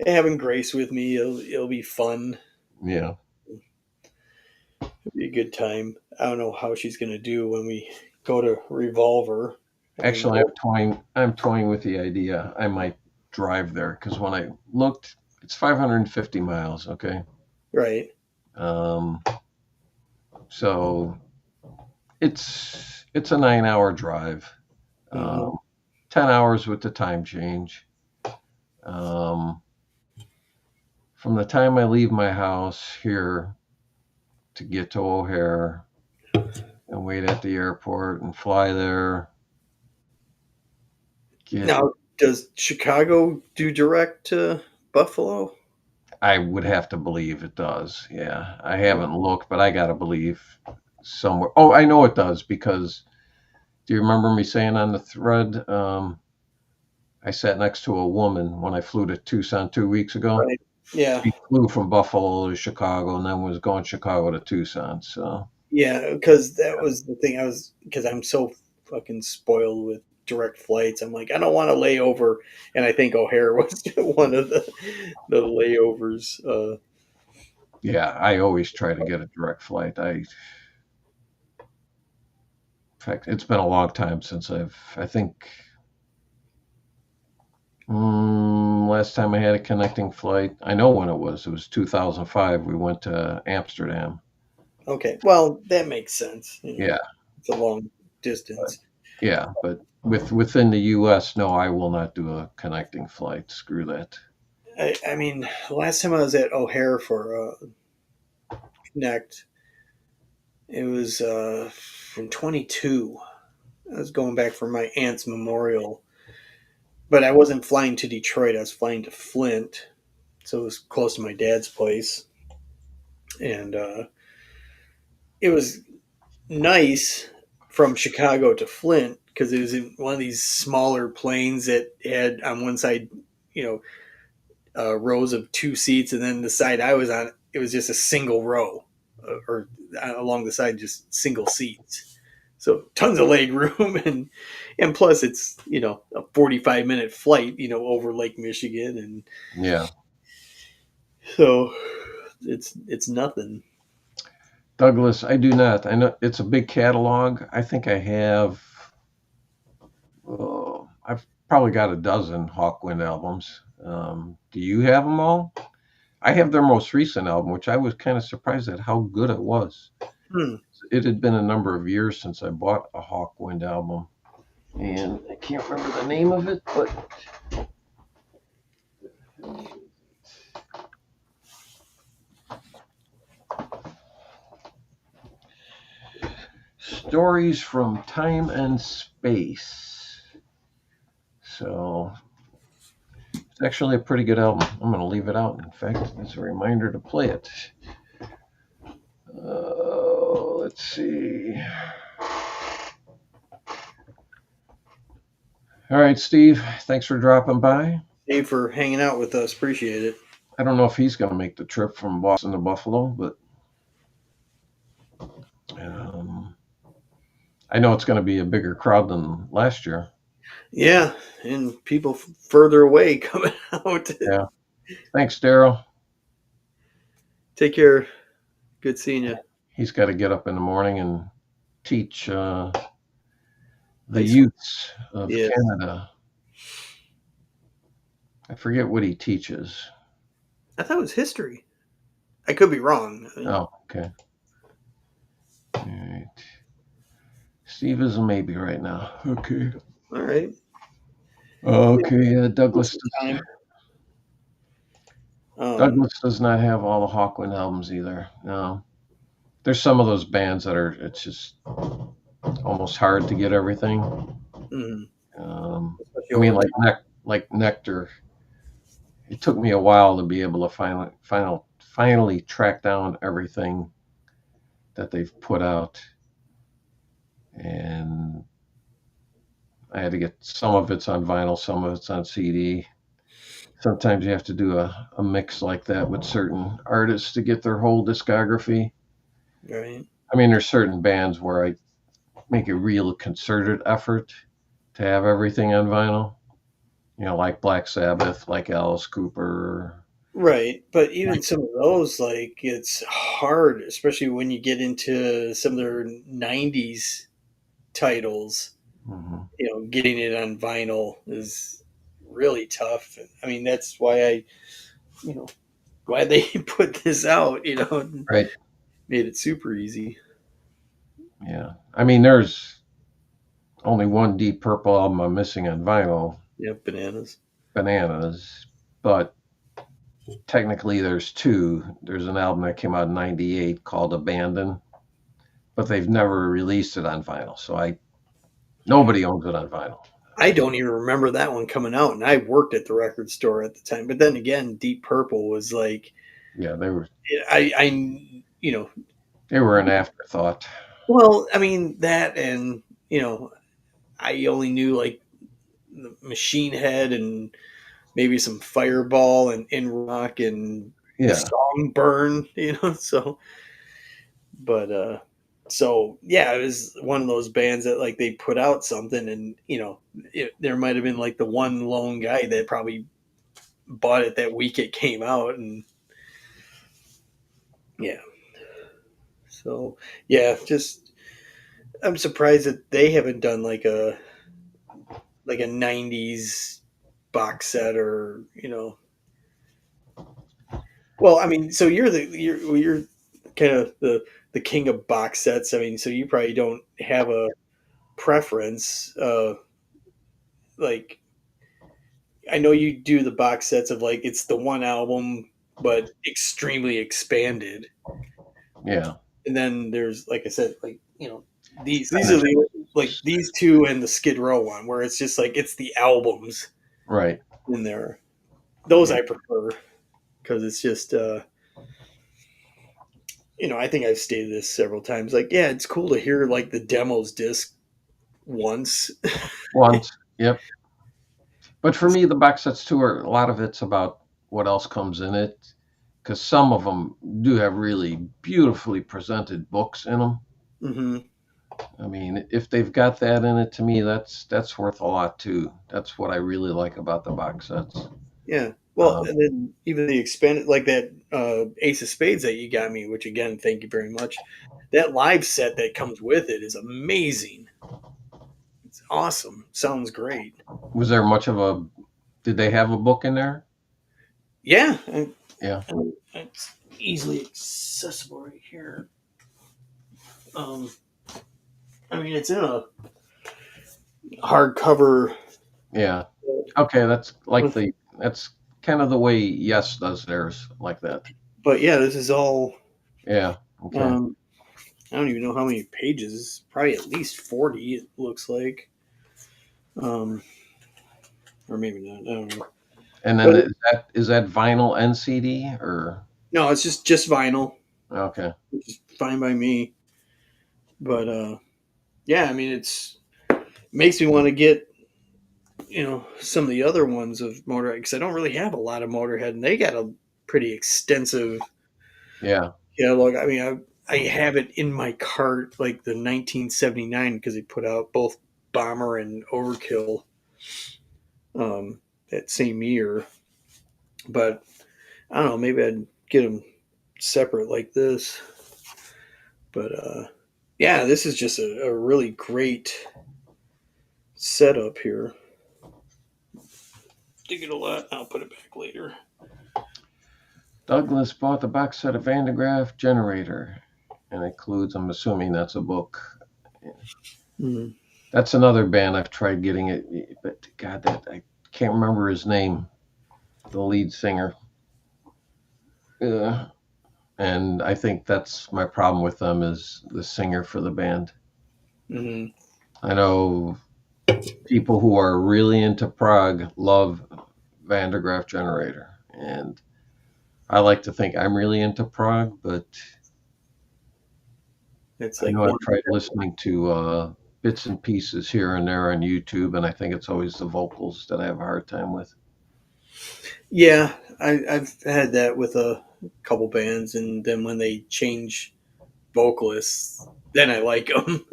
having Grace with me, it'll be fun. yeah. It'll be a good time. I don't know how she's going to do when we go to Revolver. I mean, Actually, I'm toying with the idea. I might drive there because when I looked, it's 550 miles. Okay. right. Um, so it's a 9 hour drive. Hmm. Um, 10 hours with the time change. Um, from the time I leave my house here to get to O'Hare and wait at the airport and fly there, get Now, does Chicago do direct to Buffalo? I would have to believe it does. Yeah. I haven't looked, but I got to believe somewhere. Oh, I know it does because do you remember me saying on the thread I sat next to a woman when I flew to Tucson 2 weeks ago. Right. Yeah. She flew from Buffalo to Chicago and then was going Chicago to Tucson. So Yeah, because that was the thing. Because I'm so fucking spoiled with direct flights. I'm like, I don't want to lay over, and I think O'Hare was one of the layovers. yeah, I always try to get a direct flight. In fact, it's been a long time since I think last time I had a connecting flight, I know when it was. It was 2005. We went to Amsterdam. Okay, well that makes sense. Yeah, It's a long but distance. yeah, but within the U.S., no, I will not do a connecting flight. Screw that. I mean, last time I was at O'Hare for Connect, it was in 22. I was going back for my aunt's memorial, but I wasn't flying to Detroit. I was flying to Flint, so it was close to my dad's place, and it was nice from Chicago to Flint because it was in one of these smaller planes that had on one side, you know, rows of two seats, and then the side I was on, it was just a single row, or along the side, just single seats. So tons of leg room, and and plus it's a 45-minute flight over Lake Michigan, and Yeah. so it's nothing. Douglas, I do not. I know it's a big catalog. I think I have, I've probably got a dozen Hawkwind albums. Do you have them all? I have their most recent album, which I was kind of surprised at how good it was. Hmm. It had been a number of years since I bought a Hawkwind album, and I can't remember the name of it, but Stories from Time and Space. So it's actually a pretty good album. I'm going to leave it out. In fact, it's a reminder to play it. Let's see. All right, Steve, thanks for dropping by. Hey, for hanging out with us, appreciate it. I don't know if he's going to make the trip from Boston to Buffalo, but um, I know it's going to be a bigger crowd than last year. Yeah, and people further away coming out. Yeah. Thanks, Daryl. Take care. Good seeing you. He's got to get up in the morning and teach the High school. youths of Yes. Canada. I forget what he teaches. I thought it was history. I could be wrong. Oh, okay. All right. Steve is a maybe right now. Okay. All right. Okay. What's the time? Douglas does not have all the Hawkwind albums either. No. There's some of those bands that are. It's just almost hard to get everything. Mm, I mean, like Nectar. It took me a while to be able to finally track down everything that they've put out, and I had to get some of it's on vinyl, some of it's on CD. Sometimes you have to do a mix like that with certain artists to get their whole discography. right. I mean, there's certain bands where I make a real concerted effort to have everything on vinyl. Like Black Sabbath, like Alice Cooper. Right. But even some of those, like, it's hard, especially when you get into some of their 90s titles. Mm-hmm. Getting it on vinyl is really tough. I mean, that's why you know, glad they put this out, and Right. made it super easy. Yeah. I mean, there's only one Deep Purple album I'm missing on vinyl, Yeah, bananas. Bananas, but technically there's two. There's an album that came out in 98 called Abandon, but they've never released it on vinyl. So nobody owns it on vinyl. I don't even remember that one coming out, and I worked at the record store at the time. But then again, Deep Purple was like, Yeah, I they were an afterthought. well, I mean that, and I only knew like the Machine Head and maybe some Fireball and In Rock and the Yeah, song Burn, so but so yeah, it was one of those bands that like they put out something, and there might have been like the one lone guy that probably bought it that week it came out, and yeah, so yeah, just I'm surprised that they haven't done like a 90s box set, or well, I mean, so you're kind of the king of box sets. I mean, so you probably don't have a preference. Like, I know you do the box sets of like it's the one album but extremely expanded, yeah, and then there's, like I said, like these are the like these two and the Skid Row one, where it's just like it's the albums right. in there. Those Yeah, I prefer, because it's just I think I've stated this several times. Like, yeah, it's cool to hear like the demos disc once. once. Yep. But for me, the box sets too are a lot of it's about what else comes in it, because some of them do have really beautifully presented books in them. Hmm. I mean, if they've got that in it, to me, that's worth a lot too. That's what I really like about the box sets. Yeah. Well, Um, and then even the expanded, like that Ace of Spades that you got me, which again, thank you very much. That live set that comes with it is amazing. It's awesome. Sounds great. was there much of a? Did they have a book in there? Yeah, Yeah, and it's easily accessible right here. Um, I mean, it's in a hardcover yeah. Okay, that's like with, the that's kind of the way Yes does theirs, like that. but yeah, this is all. Yeah. Okay. Um, I don't even know how many pages. Probably at least 40. It looks like, um, or maybe not. I don't know. And then But is that vinyl and CD or no, it's just vinyl, okay? which is fine by me. But yeah, I mean, makes me want to get some of the other ones of Motorhead because I don't really have a lot of Motorhead, and they got a pretty extensive Yeah. catalog. I mean, I have it in my cart like the 1979 because they put out both Bomber and Overkill that same year. But I don't know, maybe I'd get them separate like this. But yeah, this is just a really great setup here. Dig it a lot. I'll put it back later. Douglas bought the box set of Van de Graaff Generator, and includes. I'm assuming that's a book. Mm. That's another band I've tried getting it, but God, that I can't remember his name. The lead singer. And I think that's my problem with them is the singer for the band. Mm-hmm. I know people who are really into prog love Van de Graaff Generator, and I like to think I'm really into prog, but It's I like know one. I've tried listening to bits and pieces here and there on YouTube, and I think it's always the vocals that I have a hard time with. Yeah, I've had that with a couple bands, and then when they change vocalists, then I like them.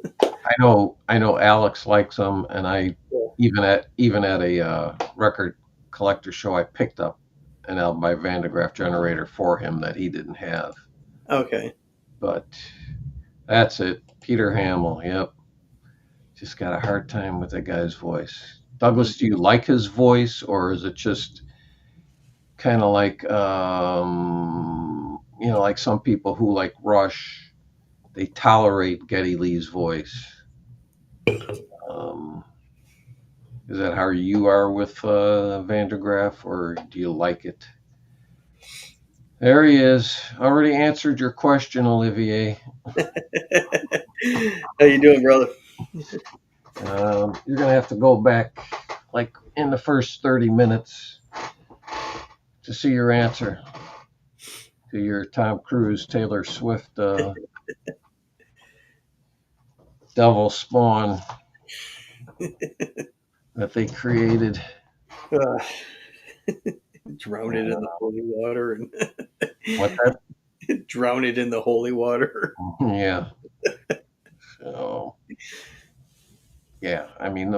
I know Alex likes them, and I even at a record collector show, I picked up an album by Van de Graaff Generator for him that he didn't have. Okay. But that's it, Peter Hamill. Yep, just got a hard time with that guy's voice. Douglas, do you like his voice, or is it just kind of like like some people who like Rush, they tolerate Geddy Lee's voice. Um, is that how you are with Van de Graaff, or do you like it? There he is. Already answered your question, Olivier. How you doing, brother? You're gonna have to go back, like in the first 30 minutes, to see your answer to your Tom Cruise, Taylor Swift, Devil Spawn that they created. Uh, drown it in the Uh, holy water and what that? drown it in the holy water. Yeah. So yeah, I mean,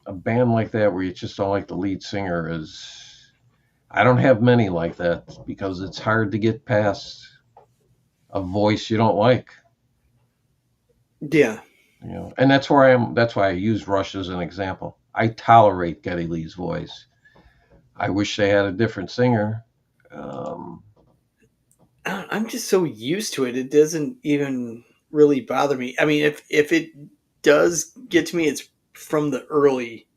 a band like that where you just don't like the lead singer is. I don't have many like that because it's hard to get past a voice you don't like. Yeah. And that's where I am. That's why I use Rush as an example. I tolerate Geddy Lee's voice. I wish they had a different singer. Um, I'm just so used to it. It doesn't even really bother me. I mean, if it does get to me, it's from the early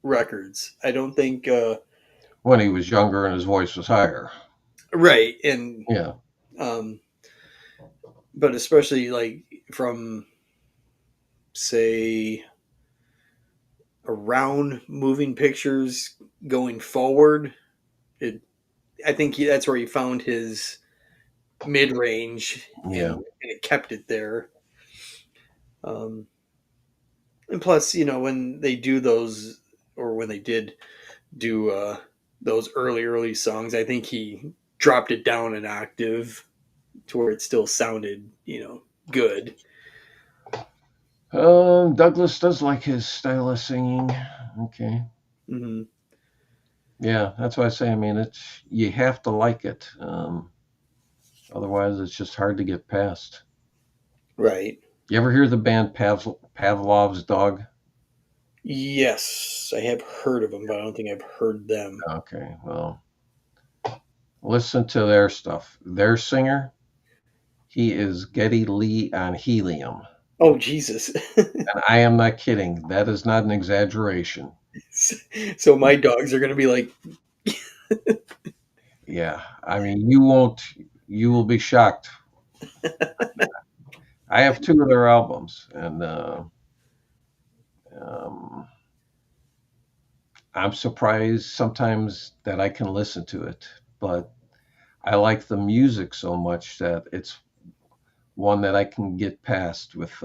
records. I don't think when he was younger and his voice was higher. right and Yeah, um but especially like from say around moving pictures going forward, it I think that's where he found his mid range yeah, and it kept it there. Um, and plus, when they do those, or when they did do those early songs, I think he dropped it down an octave. to where it still sounded, good. Douglas does like his style of singing. Okay. Hmm. Yeah, that's why I say. I mean, it's you have to like it. Otherwise, it's just hard to get past. Right. You ever hear the band Pavlov's Dog? Yes, I have heard of them, but I don't think I've heard them. Okay, well, listen to their stuff. Their singer, he is Geddy Lee on helium. Oh, Jesus. And I am not kidding. That is not an exaggeration. So my dogs are going to be like, Yeah, I mean, you won't, you will be shocked. I have two of their albums, and um, I'm surprised sometimes that I can listen to it, but I like the music so much that it's one that I can get past with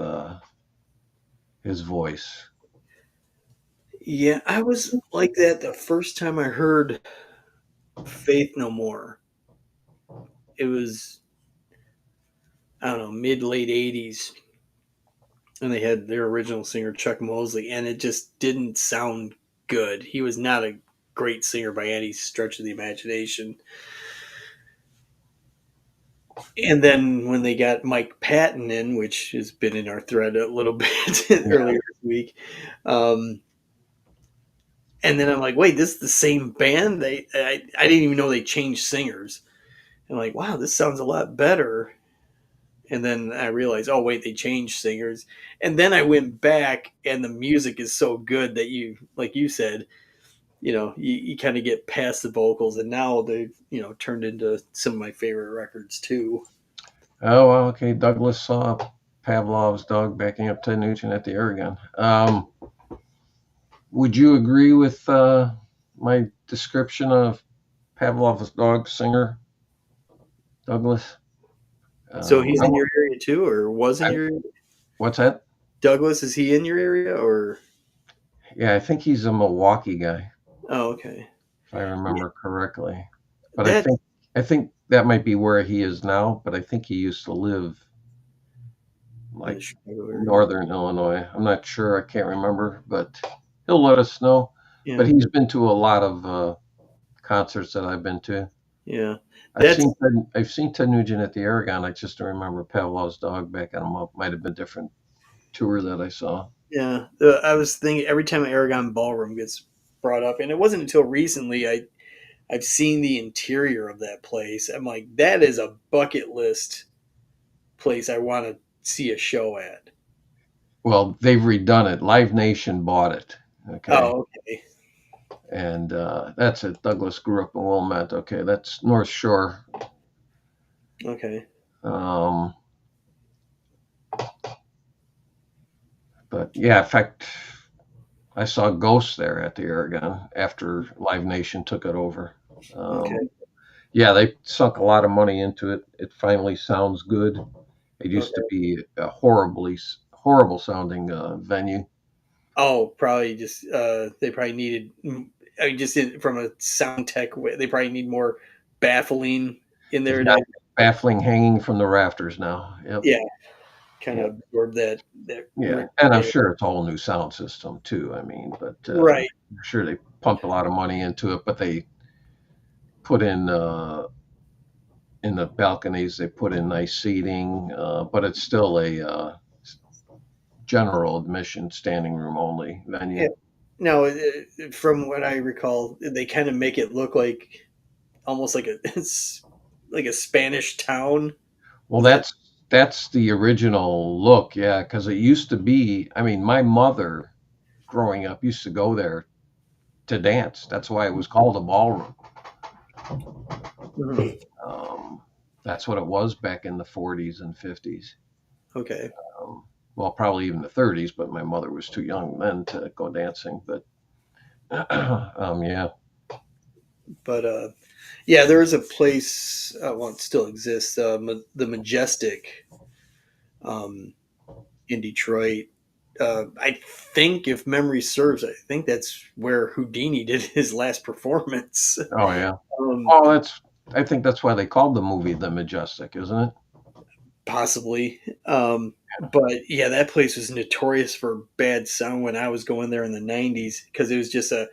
his voice. yeah, I was like that the first time I heard Faith No More. It was, I don't know, mid late 80s. And they had their original singer, Chuck Mosley, and it just didn't sound good. He was not a great singer by any stretch of the imagination. And then when they got Mike Patton in, which has been in our thread a little bit Yeah. earlier this week, um, and then I'm like, wait, this is the same band? I didn't even know they changed singers. And I'm like, wow, this sounds a lot better. And then I realized, oh wait, they changed singers. And then I went back, and the music is so good that you, like you said, you kind of get past the vocals, and now they've turned into some of my favorite records too. Oh, well, okay. Douglas saw Pavlov's Dog backing up Ted Nugent at the Aragon. Would you agree with my description of Pavlov's Dog singer, Douglas? So he's in I'm, your area too, or was in I'm, your area? what's that? Douglas, is he in your area, or? Yeah, I think he's a Milwaukee guy, Oh, okay. if I Yeah, remember correctly. But I that's think I think that might be where he is now. But I think he used to live in the like Chicago area. northern Illinois. I'm not sure. I can't remember, but he'll let us know. But Yeah, he's been to a lot of concerts that I've been to. yeah. That's I've seen Ted Nugent at the Aragon. I just don't remember Pavlov's Dog backing him up. Might have been a different tour that I saw. yeah. I was thinking every time Aragon Ballroom gets brought up, and it wasn't until recently I've seen the interior of that place. I'm like, that is a bucket list place I want to see a show at. Well, they've redone it. Live Nation bought it. Okay. Oh, okay, And that's it. Douglas grew up in Wilmette. Okay, that's North Shore. okay, Um, but yeah, in fact, I saw Ghost there at the Aragon after Live Nation took it over. Um, okay, yeah, they sunk a lot of money into it. It finally sounds good. It used to okay. be a horrible sounding venue. Oh, probably just they probably needed. I mean, just from a sound tech way, they probably need more baffling in It's there got to, baffling hanging from the rafters now. Yep. yeah, kind Yep. of absorb that Yeah, rich and I'm air. sure it's a whole new sound system too. I mean, but Right. I'm sure they pumped a lot of money into it. But they put in the balconies, they put in nice seating, but it's still a general admission, standing room only Yeah. venue. Now, from what I recall, they kind of make it look like almost like it's like a Spanish town. Well, Is that? that's the original look, yeah, because it used to be. I mean, my mother growing up used to go there to dance. That's why it was called a ballroom. Mhm. Um, that's what it was back in the 40s and 50s. Okay, Um, well, probably even the 30s, but my mother was too young then to go dancing. But yeah, but yeah, there is a place. Well, it still exists. The Majestic um, in Detroit. I think, if memory serves, I think that's where Houdini did his last performance. oh yeah, Um, oh that's. I think that's why they called the movie The Majestic, isn't it? possibly. But yeah, that place was notorious for bad sound when I was going there in the '90s because it was just a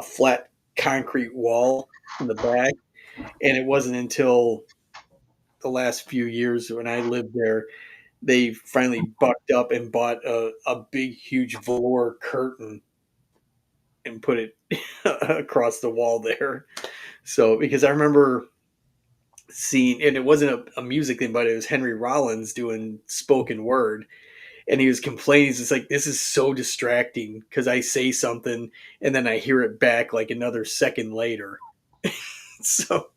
flat concrete wall in the back, and it wasn't until the last few years when I lived there they finally bucked up and bought a big, huge velour curtain and put it across the wall there. So because I remember seeing, and it wasn't a music thing, but it was Henry Rollins doing spoken word, and he was complaining. He's just like, "This is so distracting because I say something and then I hear it back like another second later." So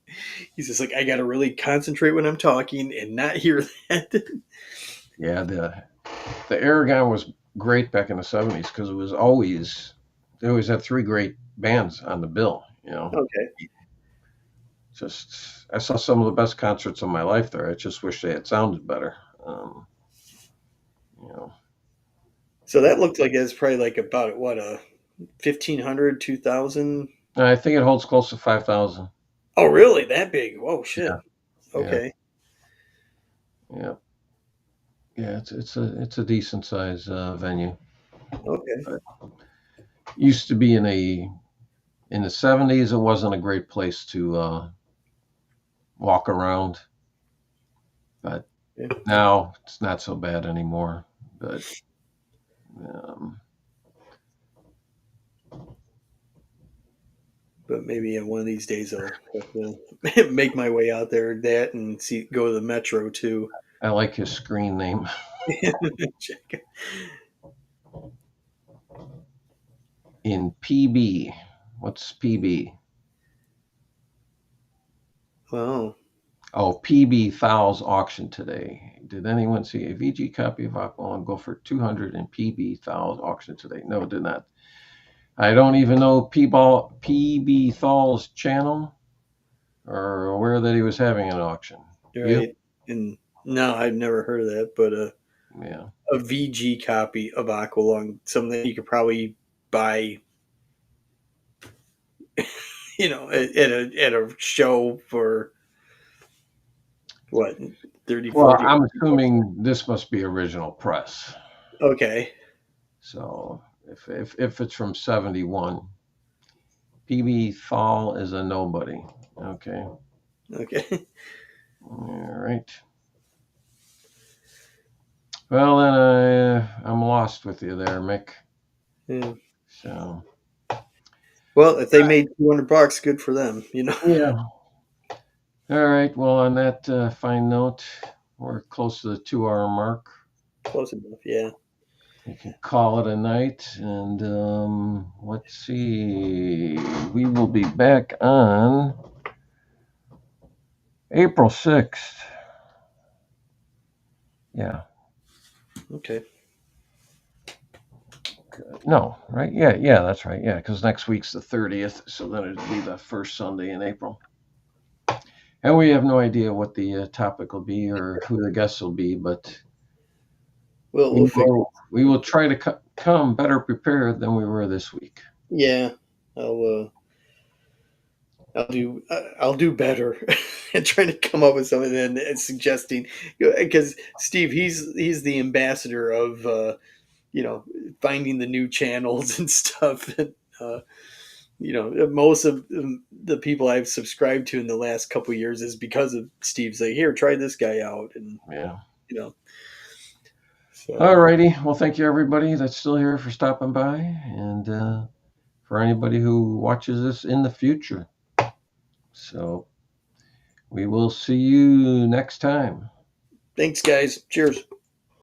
he's just like, "I got to really concentrate when I'm talking and not hear that." Yeah, the Aragon was great back in the '70s because it was always they always had three great bands on the bill. Okay, Just I saw some of the best concerts of my life there. I just wish they had sounded better. Um, you know, so that looked like it's probably like about what a 1,500, 2,000. I think it holds close to 5,000. Oh, really? That big? Whoa, Yeah, shit. yeah, Okay. yeah, yeah. It's a decent size venue. Okay. But used to be in the '70s. It wasn't a great place to walk around, but Yeah. now it's not so bad anymore. But um, But maybe one of these days I'll have to make my way out there that and see go to the metro too. I like his screen name Check. in PB. What's PB? Wow. Oh, PB Fowles auction today. Did anyone see a VG copy of Aqualung go for 200 in PB Fowles auction today? No, did not. I don't even know PB Fowles channel or aware that he was having an auction. You? Right. And no, I've never heard of that, but Yeah. a VG copy of Aqualung, something you could probably buy, at a show for what 30, Well, 40. I'm assuming this must be original press. Okay. So if it's from '71, PB Fall is a nobody. Okay. Okay. All right. Well, then I'm lost with you there, Mick. Yeah. So Well, if they made $200, good for them. yeah. All right. Well, on that fine note, we're close to the 2 hour mark. Close enough. Yeah. We can call it a night, and let's see. We will be back on April 6th. Yeah. Okay. No, right? Yeah, yeah, that's right. Yeah, because next week's the 30th, so then it'll be the first Sunday in April. And we have no idea what the topic will be or who the guests will be, but We'll figure. we will try to come better prepared than we were this week. Yeah. I'll I'll do better and trying to come up with something and suggesting because Steve he's the ambassador of you know finding the new channels and stuff and most of the people I've subscribed to in the last couple of years is because of Steve's like here try this guy out and Yeah. you know All so righty. Well, thank you everybody that's still here for stopping by, and for anybody who watches this in the future. So we will see you next time. thanks guys cheers.